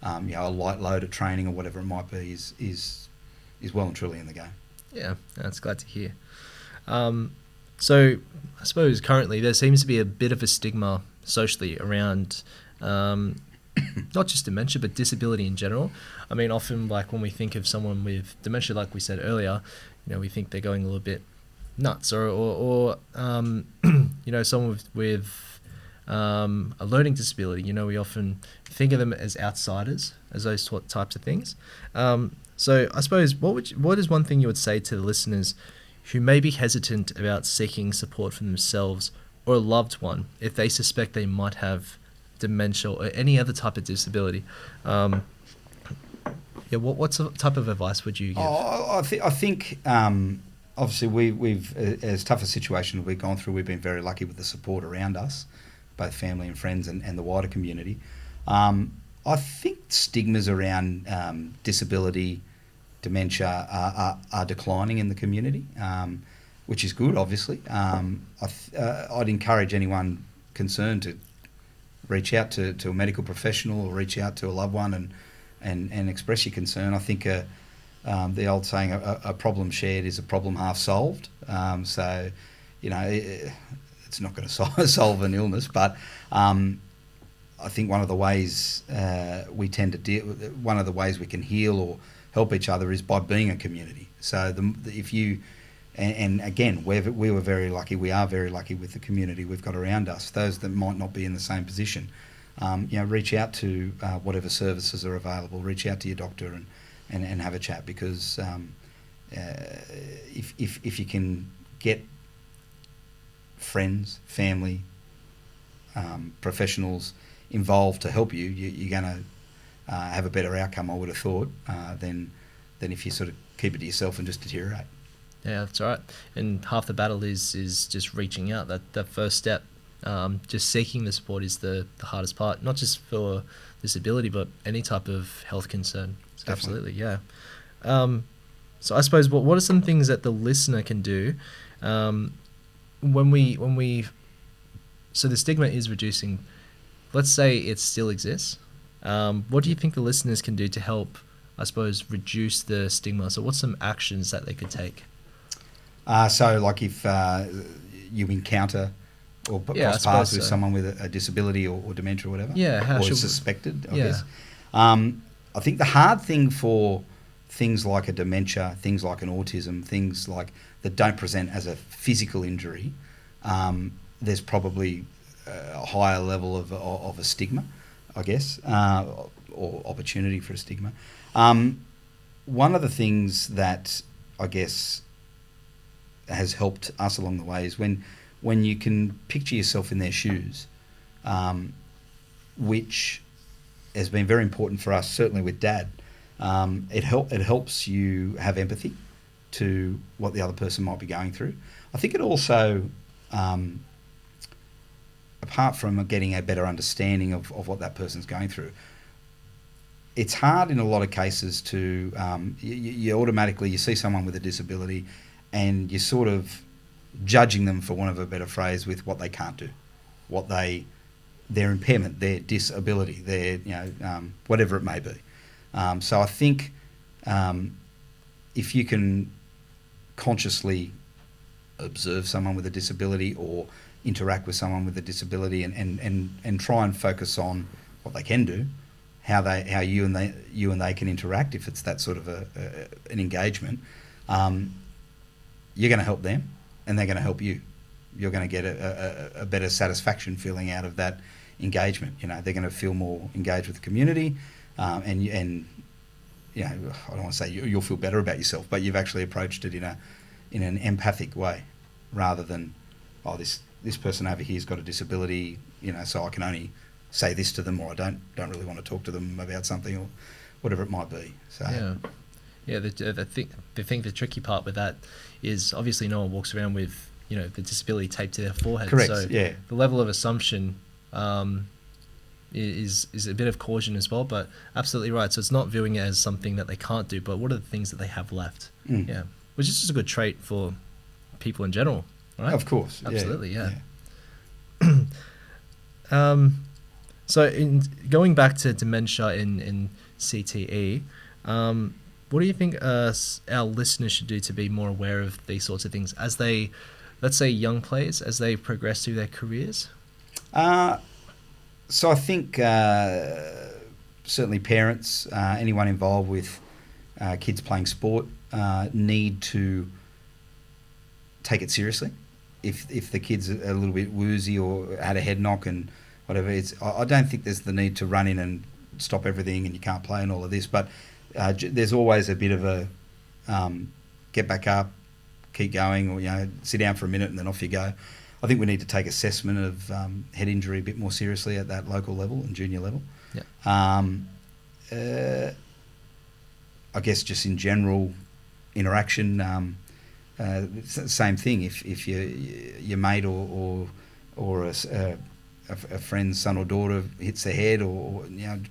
a light load at training or whatever it might be is well and truly in the game. Yeah, that's glad to hear. So I suppose currently there seems to be a bit of a stigma socially around not just dementia, but disability in general. I mean, often like when we think of someone with dementia, like we said earlier, we think they're going a little bit nuts, or someone with a learning disability. We often think of them as outsiders, as those types of things. So I suppose what is one thing you would say to the listeners who may be hesitant about seeking support for themselves or a loved one if they suspect they might have dementia or any other type of disability? What type of advice would you give? I think obviously we've as tough a situation we've gone through, we've been very lucky with the support around us, both family and friends and the wider community. I think stigmas around disability, dementia are declining in the community, which is good, obviously. I'd encourage anyone concerned to reach out to a medical professional or reach out to a loved one and express your concern. I think the old saying, a problem shared is a problem half solved. So, it's not going to solve an illness, but I think one of the ways we tend to deal, one of the ways we can heal or help each other is by being a community. So if you, and again, we were very lucky, we are very lucky with the community we've got around us. Those that might not be in the same position, reach out to whatever services are available, reach out to your doctor and have a chat, because if you can get friends, family, professionals involved to help you, you're going to have a better outcome, I would have thought, than if you sort of keep it to yourself and just deteriorate. Yeah, that's right. And half the battle is just reaching out. That first step, just seeking the support is the hardest part, not just for disability, but any type of health concern. So absolutely, yeah. So I suppose what are some things that the listener can do when we so the stigma is reducing. Let's say it still exists. What do you think the listeners can do to help, I suppose, reduce the stigma? So what's some actions that they could take? So like if you encounter or cross paths with someone with a disability or dementia or whatever, or is suspected, I guess. I think the hard thing for things like a dementia, things like an autism, things like that don't present as a physical injury, there's probably a higher level of a stigma, I guess, or opportunity for a stigma. One of the things that I guess has helped us along the way is when you can picture yourself in their shoes, which has been very important for us, certainly with Dad. It helps you have empathy to what the other person might be going through. I think it also, apart from getting a better understanding of what that person's going through, it's hard in a lot of cases to, you automatically, you see someone with a disability and you're sort of judging them, for want of a better phrase, with what they can't do, their impairment, their disability, their, whatever it may be. So I think if you can consciously observe someone with a disability or interact with someone with a disability and try and focus on what they can do, how you and they can interact, if it's that sort of an engagement, you're going to help them and they're going to help you. You're going to get a better satisfaction feeling out of that engagement. They're going to feel more engaged with the community, and I don't want to say you'll feel better about yourself, but you've actually approached it in an empathic way, rather than, this this person over here's got a disability, so I can only say this to them, or I don't really want to talk to them about something, or whatever it might be. So the tricky part with that is obviously no one walks around with the disability taped to their forehead. Correct. So yeah. the level of assumption is a bit of caution as well, but absolutely right. So it's not viewing it as something that they can't do, but what are the things that they have left? Yeah, which is just a good trait for people in general, right? Of course. Absolutely, yeah. So in going back to dementia in CTE, what do you think our listeners should do to be more aware of these sorts of things as they, let's say, young players, as they progress through their careers? So I think certainly parents, anyone involved with kids playing sport, need to take it seriously. If the kid's a little bit woozy or had a head knock and whatever, I don't think there's the need to run in and stop everything and you can't play and all of this, but there's always a bit of a get back up, keep going, or sit down for a minute and then off you go. I think we need to take assessment of head injury a bit more seriously at that local level and junior level. I guess just in general interaction, same thing. If your mate or a friend's son or daughter hits their head, or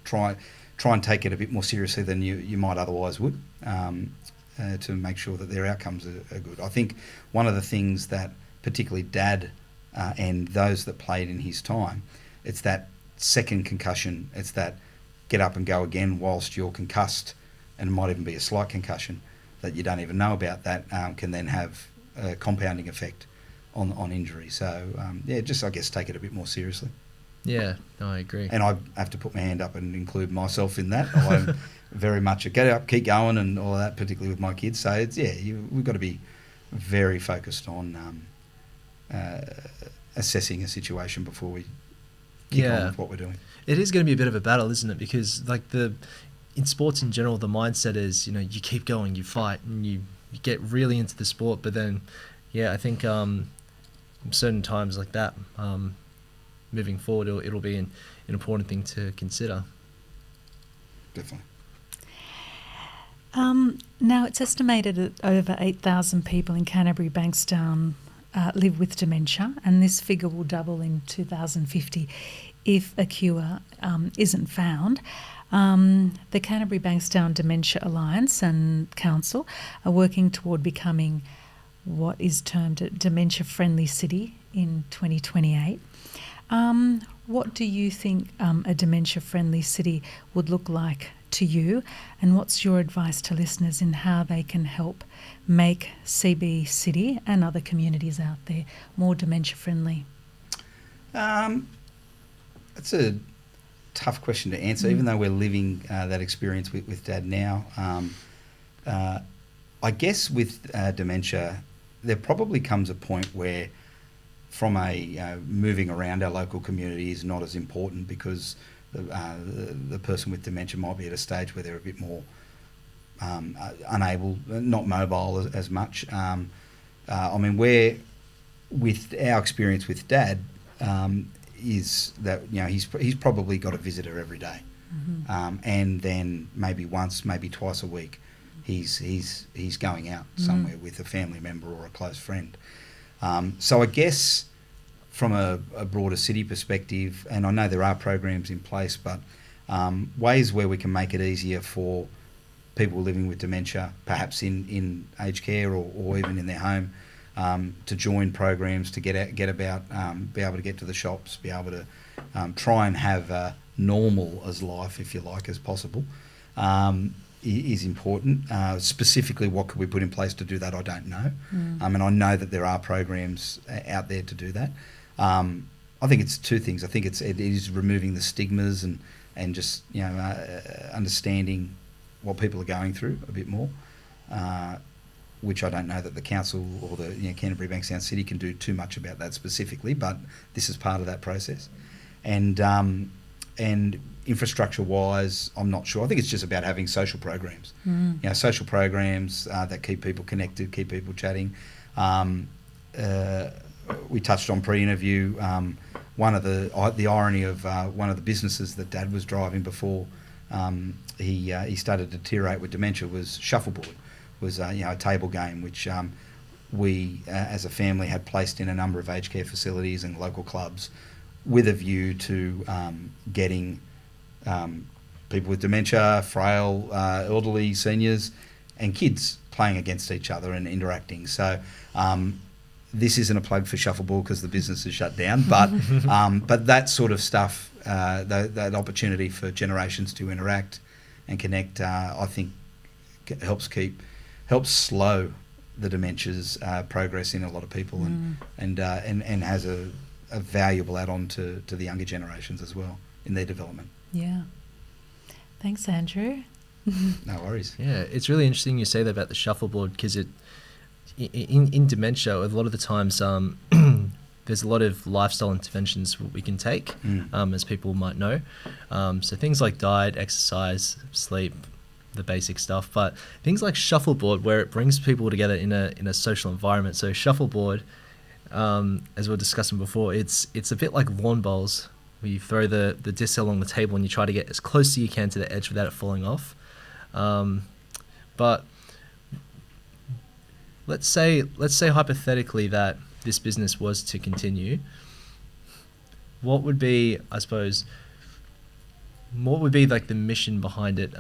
try and take it a bit more seriously than you might otherwise would, to make sure that their outcomes are good. I think one of the things that particularly Dad and those that played in his time, it's that second concussion, it's that get up and go again whilst you're concussed, and it might even be a slight concussion that you don't even know about, that can then have a compounding effect on injury. So just I guess take it a bit more seriously. Yeah, no, I agree. And I have to put my hand up and include myself in that. I'm very much a get up, keep going and all of that, particularly with my kids. So it's, we've got to be very focused on assessing a situation before we kick on with what we're doing. It is going to be a bit of a battle, isn't it? Because in sports in general, the mindset is, you keep going, you fight, and you get really into the sport. But then, I think certain times like that, moving forward, it'll be an important thing to consider. Definitely. Now, it's estimated that over 8,000 people in Canterbury-Bankstown live with dementia, and this figure will double in 2050 if a cure isn't found. The Canterbury-Bankstown Dementia Alliance and Council are working toward becoming what is termed a dementia-friendly city in 2028. What do you think a dementia-friendly city would look like to you, and what's your advice to listeners in how they can help make CBCity and other communities out there more dementia-friendly? That's a tough question to answer, even though we're living that experience with Dad now. I guess with dementia, there probably comes a point where from moving around our local community is not as important, because the person with dementia might be at a stage where they're a bit more unable, not mobile as much. With our experience with Dad, is that he's probably got a visitor every day, and then maybe once, maybe twice a week, he's going out somewhere with a family member or a close friend. So I guess from a broader city perspective, and I know there are programs in place, but ways where we can make it easier for people living with dementia, perhaps in aged care or even in their home, to join programs, to get about, be able to get to the shops, be able to try and have normal as life, if you like, as possible, is important. Specifically, what could we put in place to do that, I don't know. And I know that there are programs out there to do that. I think it's two things. I think it is removing the stigmas and just understanding what people are going through a bit more, which I don't know that the council or the Canterbury-Bankstown City can do too much about that specifically, but this is part of that process. And infrastructure-wise, I'm not sure. I think it's just about having social programs. Social programs that keep people connected, keep people chatting. we touched on pre-interview. One of the irony of one of the businesses that Dad was driving before he started to deteriorate with dementia was shuffleboard. Was a table game which we as a family had placed in a number of aged care facilities and local clubs with a view to getting people with dementia, frail, elderly, seniors, and kids playing against each other and interacting. So this isn't a plug for shuffleboard because the business is shut down, but that sort of stuff, that opportunity for generations to interact and connect, I think helps slow the dementia's progress in a lot of people, and has a valuable add-on to the younger generations as well in their development. Yeah. Thanks, Andrew. No worries. Yeah, it's really interesting you say that about the shuffleboard, because in dementia, a lot of the times there's a lot of lifestyle interventions we can take, as people might know. So things like diet, exercise, sleep, the basic stuff, but things like shuffleboard, where it brings people together in a social environment. So shuffleboard, as we were discussing before, it's a bit like lawn bowls, where you throw the disc along the table and you try to get as close as you can to the edge without it falling off. But let's say hypothetically that this business was to continue. What would be, I suppose, like the mission behind it?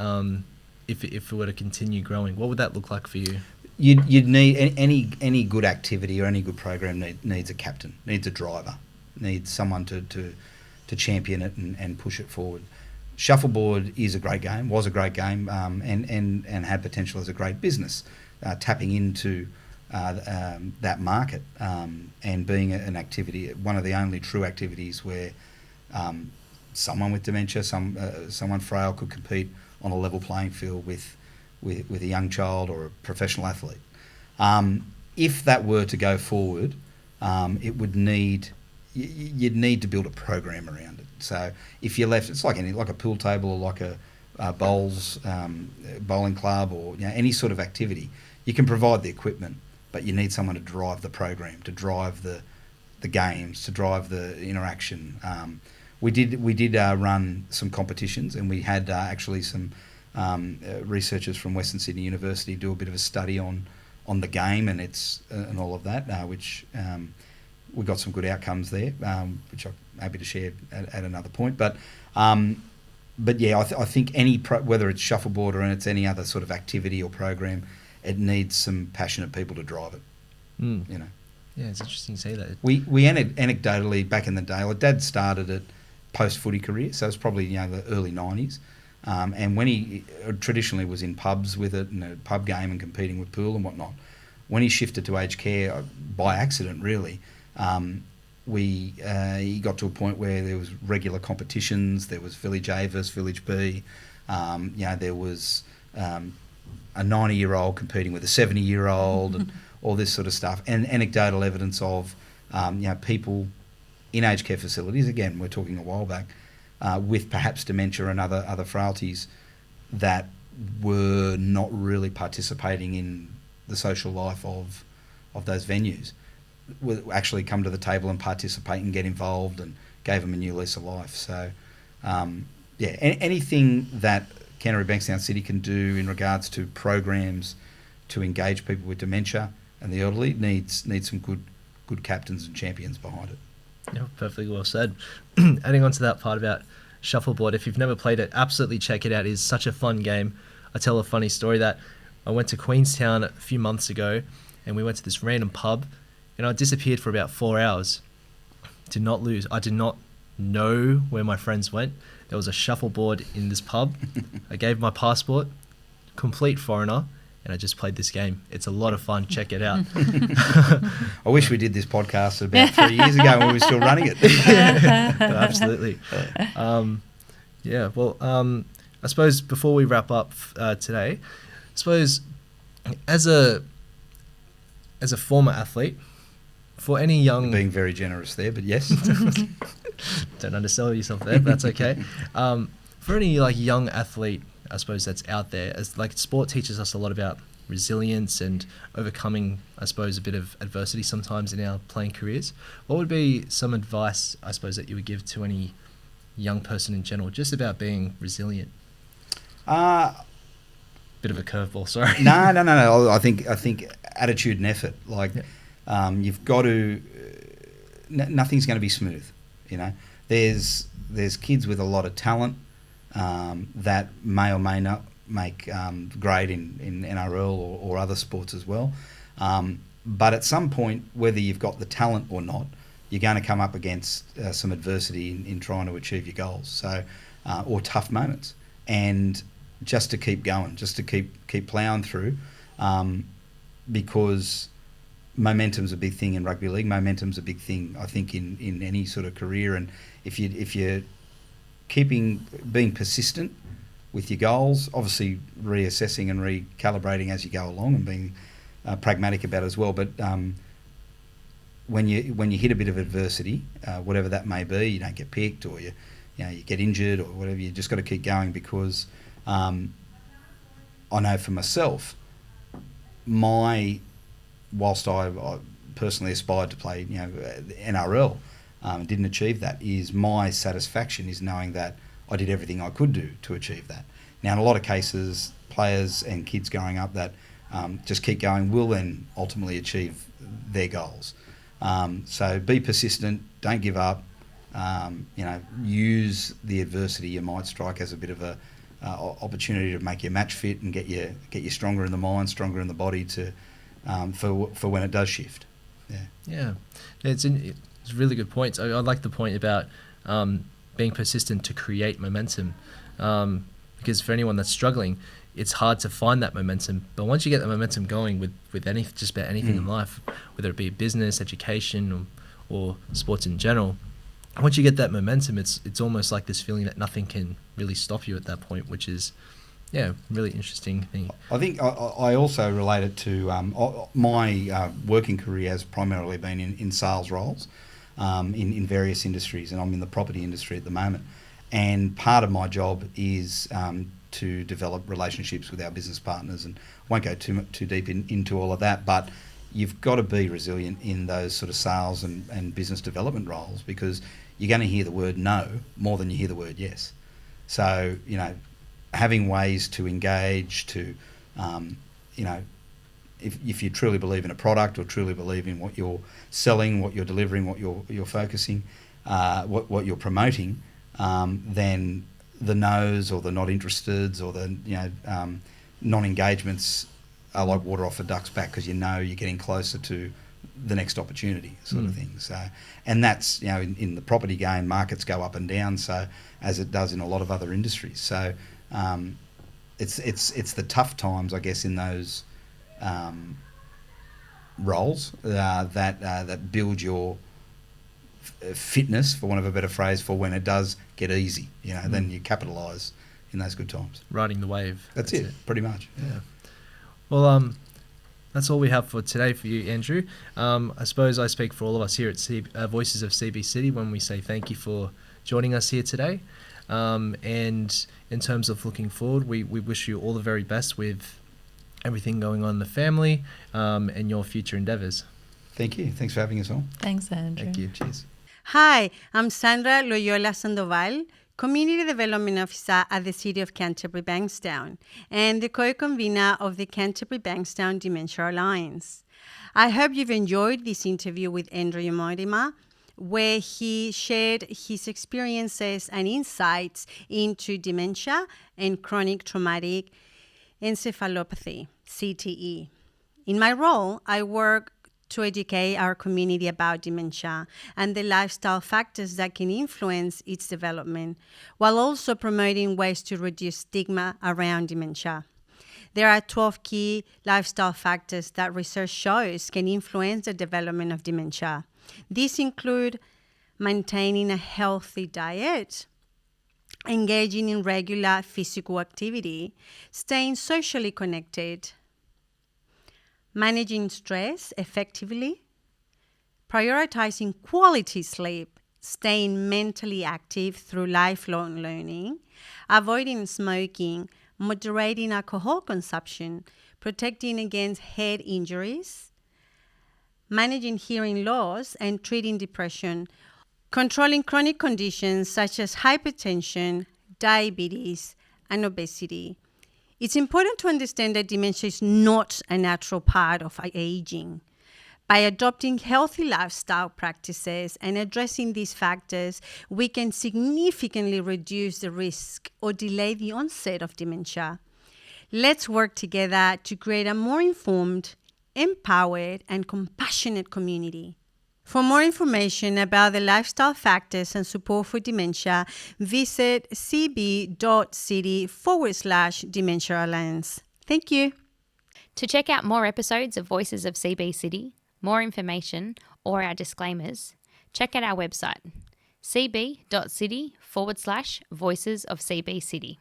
If it were to continue growing, what would that look like for you? You'd need any good activity or any good program needs a captain, needs a driver, needs someone to champion it and push it forward. Shuffleboard is a great game, was a great game, and had potential as a great business, tapping into that market and being an activity, one of the only true activities where someone with dementia, someone frail could compete on a level playing field with a young child or a professional athlete. If that were to go forward, you'd need to build a program around it. So if you're left, it's like a pool table or like a bowling club or any sort of activity. You can provide the equipment, but you need someone to drive the program, to drive the games, to drive the interaction. We did run some competitions, and we had actually some researchers from Western Sydney University do a bit of a study on the game and and all of that, which we got some good outcomes there, which I'm happy to share at another point. But yeah, I think whether it's shuffleboard or it's any other sort of activity or program, it needs some passionate people to drive it. Yeah, it's interesting you say that. We anecdotally back in the day, like Dad started it post-footy career, so it's probably the early 90s, and when he traditionally was in pubs with it, and a pub game and competing with pool and whatnot, when he shifted to aged care by accident really, he got to a point where there was regular competitions, there was Village A versus Village B, there was a 90-year-old competing with a 70-year-old and all this sort of stuff, and anecdotal evidence of people in aged care facilities, again, we're talking a while back, with perhaps dementia and other frailties that were not really participating in the social life of those venues, would actually come to the table and participate and get involved, and gave them a new lease of life. So, anything that Canterbury-Bankstown City can do in regards to programs to engage people with dementia and the elderly needs some good captains and champions behind it. Yeah, perfectly well said. Adding on to that part about shuffleboard, if you've never played it, absolutely check it out. It is such a fun game. I tell a funny story that I went to Queenstown a few months ago, and we went to this random pub, and I disappeared for about 4 hours. Did not lose. I did not know where my friends went. There was a shuffleboard in this pub. I gave my passport, complete foreigner, and I just played this game. It's a lot of fun. Check it out. I wish we did this podcast about 3 years ago when we were still running it. Absolutely. I suppose before we wrap up today, I suppose as a former athlete, for any young... You're being very generous there, but yes. Don't undersell yourself there, but that's okay. For any young athlete, I suppose, that's out there, as sport teaches us a lot about resilience and overcoming, I suppose, a bit of adversity sometimes in our playing careers. What would be some advice, I suppose, that you would give to any young person in general, just about being resilient? Bit of a curveball, sorry. No. I think attitude and effort. Like, you've got to. Nothing's going to be smooth. You know, there's kids with a lot of talent that may or may not make grade in NRL or other sports as well. But at some point, whether you've got the talent or not, you're going to come up against some adversity in trying to achieve your goals. So, or tough moments, and just to keep going, just to keep ploughing through, because momentum's a big thing in rugby league. Momentum's a big thing, I think, in any sort of career. And if you're being persistent with your goals, obviously reassessing and recalibrating as you go along, and being pragmatic about it as well. But when you hit a bit of adversity, whatever that may be, you don't get picked, or you get injured or whatever, you just got to keep going, because I know for myself, whilst I personally aspired to play NRL, didn't achieve that, is my satisfaction is knowing that I did everything I could do to achieve that. Now, in a lot of cases, players and kids growing up that just keep going will then ultimately achieve their goals. So be persistent, don't give up. Use the adversity you might strike as a bit of a opportunity to make you match fit and get you stronger in the mind, stronger in the body for when it does shift. Yeah. It's really good points. I like the point about being persistent to create momentum, because for anyone that's struggling, it's hard to find that momentum. But once you get the momentum going with just about anything in life, whether it be business, education, or sports in general, once you get that momentum, it's almost like this feeling that nothing can really stop you at that point, which is really interesting thing. I think I also relate it to my working career has primarily been in sales roles in various industries, and I'm in the property industry at the moment. And part of my job is to develop relationships with our business partners, and I won't go too deep into all of that, but you've got to be resilient in those sort of sales and business development roles, because you're going to hear the word no more than you hear the word yes. So, having ways to engage, to, if you truly believe in a product or truly believe in what you're selling, what you're delivering, what you're focusing, what you're promoting, then the no's or the not interesteds or the non-engagements are like water off a duck's back, because you're getting closer to the next opportunity, sort of thing. So, and that's in the property game, markets go up and down, so as it does in a lot of other industries. So it's the tough times, I guess, in those roles that build your fitness, for want of a better phrase, for when it does get easy. Then you capitalise in those good times. Riding the wave. That's it, pretty much. Yeah. Well, that's all we have for today for you, Andrew. I suppose I speak for all of us here at Voices of CBCity when we say thank you for joining us here today. And in terms of looking forward, we wish you all the very best with everything going on in the family and your future endeavours. Thank you. Thanks for having us on. Thanks, Andrew. Thank you. Cheers. Hi, I'm Sandra Loyola Sandoval, Community Development Officer at the City of Canterbury-Bankstown and the co-convener of the Canterbury-Bankstown Dementia Alliance. I hope you've enjoyed this interview with Andrew Mortimer, where he shared his experiences and insights into dementia and chronic traumatic encephalopathy, CTE. In my role, I work to educate our community about dementia and the lifestyle factors that can influence its development, while also promoting ways to reduce stigma around dementia. There are 12 key lifestyle factors that research shows can influence the development of dementia. These include maintaining a healthy diet, engaging in regular physical activity, staying socially connected, managing stress effectively, prioritizing quality sleep, staying mentally active through lifelong learning, avoiding smoking, moderating alcohol consumption, protecting against head injuries, managing hearing loss and treating depression, controlling chronic conditions such as hypertension, diabetes, and obesity. It's important to understand that dementia is not a natural part of aging. By adopting healthy lifestyle practices and addressing these factors, we can significantly reduce the risk or delay the onset of dementia. Let's work together to create a more informed, empowered, and compassionate community. For more information about the lifestyle factors and support for dementia, visit cb.city/Dementia Alliance. Thank you. To check out more episodes of Voices of CBCity, more information, or our disclaimers, check out our website, cb.city/Voices of CBCity.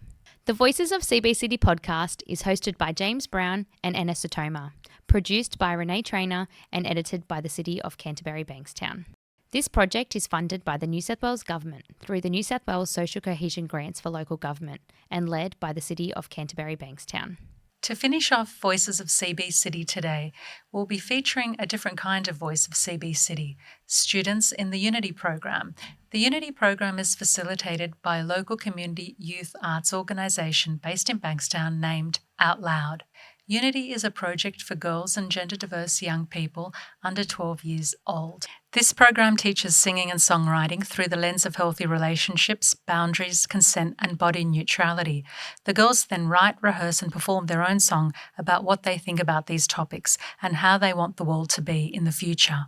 The Voices of CBCity podcast is hosted by James Brown and Anna Sotoma, produced by Renee Trainer and edited by the City of Canterbury-Bankstown. This project is funded by the New South Wales Government through the New South Wales Social Cohesion Grants for Local Government and led by the City of Canterbury-Bankstown. To finish off Voices of CBCity today, we'll be featuring a different kind of voice of CBCity, students in the Unity program. The Unity program is facilitated by a local community youth arts organisation based in Bankstown named Out Loud. Unity is a project for girls and gender-diverse young people under 12 years old. This program teaches singing and songwriting through the lens of healthy relationships, boundaries, consent, and body neutrality. The girls then write, rehearse, and perform their own song about what they think about these topics and how they want the world to be in the future.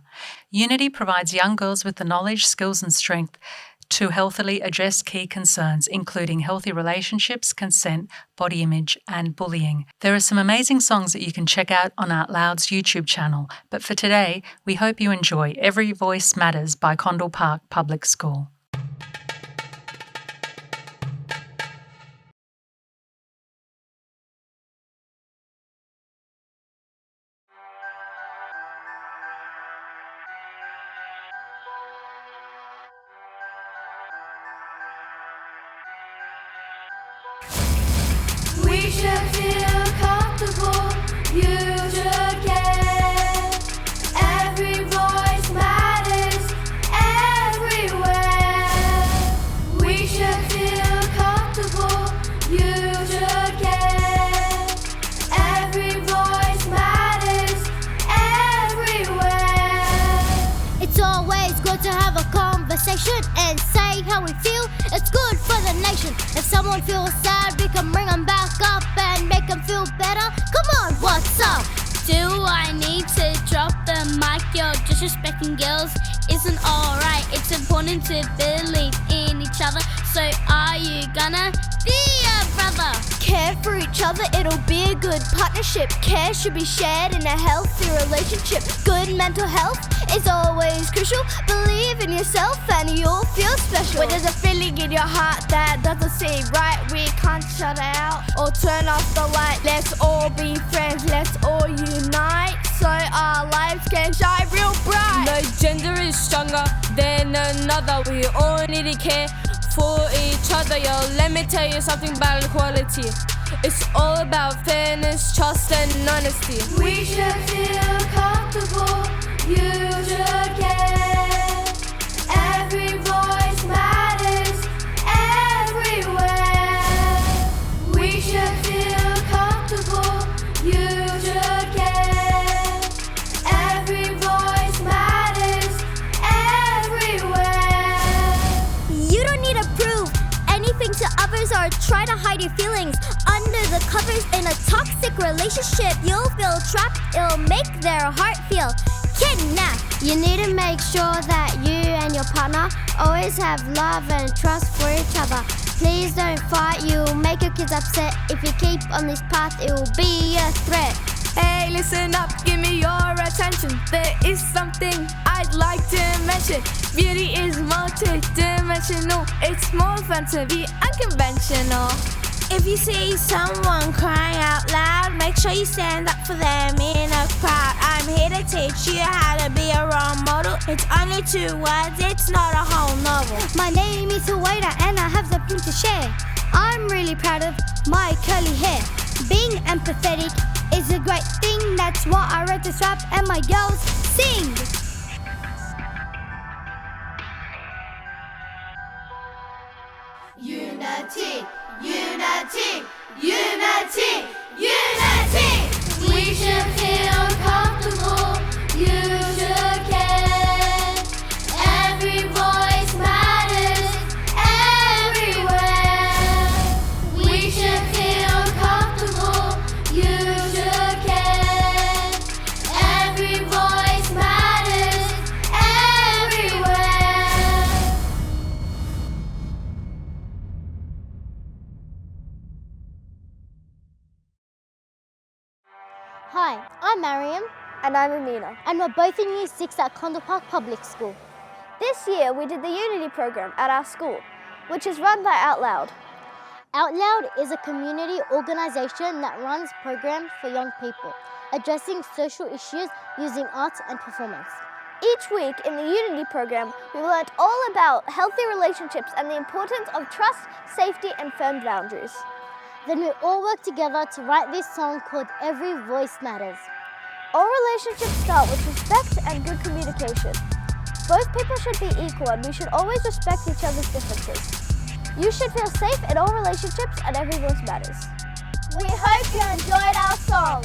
Unity provides young girls with the knowledge, skills, and strength to healthily address key concerns, including healthy relationships, consent, body image, and bullying. There are some amazing songs that you can check out on Out Loud's YouTube channel, but for today, we hope you enjoy Every Voice Matters by Condell Park Public School. We should feel comfortable, you should care. Every voice matters everywhere. We should feel comfortable, you should care. Every voice matters everywhere. It's always good to have a conversation and say how we feel. It's good for the nation. If someone feels sad, we can bring them back up and make them feel better. Come on, what's up? Do I need to drop the mic? You're disrespecting girls isn't alright. It's important to believe in each other. So are you gonna be a brother? Care for each other, it'll be a good partnership. Care should be shared in a healthy relationship. Good mental health is always crucial. Believe in yourself and you'll feel special. When there's a feeling in your heart that doesn't seem right, we can't shut it out or turn off the light. Let's all be friends, let's all unite, so our lives can shine real bright. No gender is stronger than another. We all need to care for each other. Yo, let me tell you something about equality. It's all about fairness, trust, and honesty. We should feel comfortable, you should care. Every voice matters everywhere. We should feel comfortable, you should care. Every voice matters everywhere. You don't need to prove anything to others or try to hide your feelings under the covers. In a toxic relationship, you'll feel trapped. It'll make their heart feel kidnapped. You need to make sure that you and your partner always have love and trust for each other. Please don't fight, you'll make your kids upset. If you keep on this path, it will be a threat. Hey, listen up, give me your attention. There is something I'd like to mention. Beauty is multi-dimensional. It's more fun to be unconventional. If you see someone crying out loud, make sure you stand up for them in a crowd. I'm here to teach you how to be a role model. It's only 2 words, it's not a whole novel. My name is Awaita and I have something to share. I'm really proud of my curly hair. Being empathetic It's a great thing, that's why I wrote this rap and my girls sing. Unity, unity, unity, unity. We should feel comfortable, you should care. Every voice matters everywhere. We should feel comfortable, you should care. Every voice matters everywhere. Hi, I'm Mariam. And I'm Amina. And we're both in Year 6 at Condell Park Public School. This year we did the Unity program at our school, which is run by Out Loud. Out Loud is a community organisation that runs programs for young people, addressing social issues using arts and performance. Each week in the Unity program, we learnt all about healthy relationships and the importance of trust, safety and firm boundaries. Then we all worked together to write this song called Every Voice Matters. All relationships start with respect and good communication. Both people should be equal and we should always respect each other's differences. You should feel safe in all relationships and every voice matters. We hope you enjoyed our song.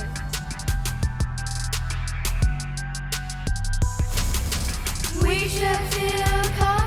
We should feel calm.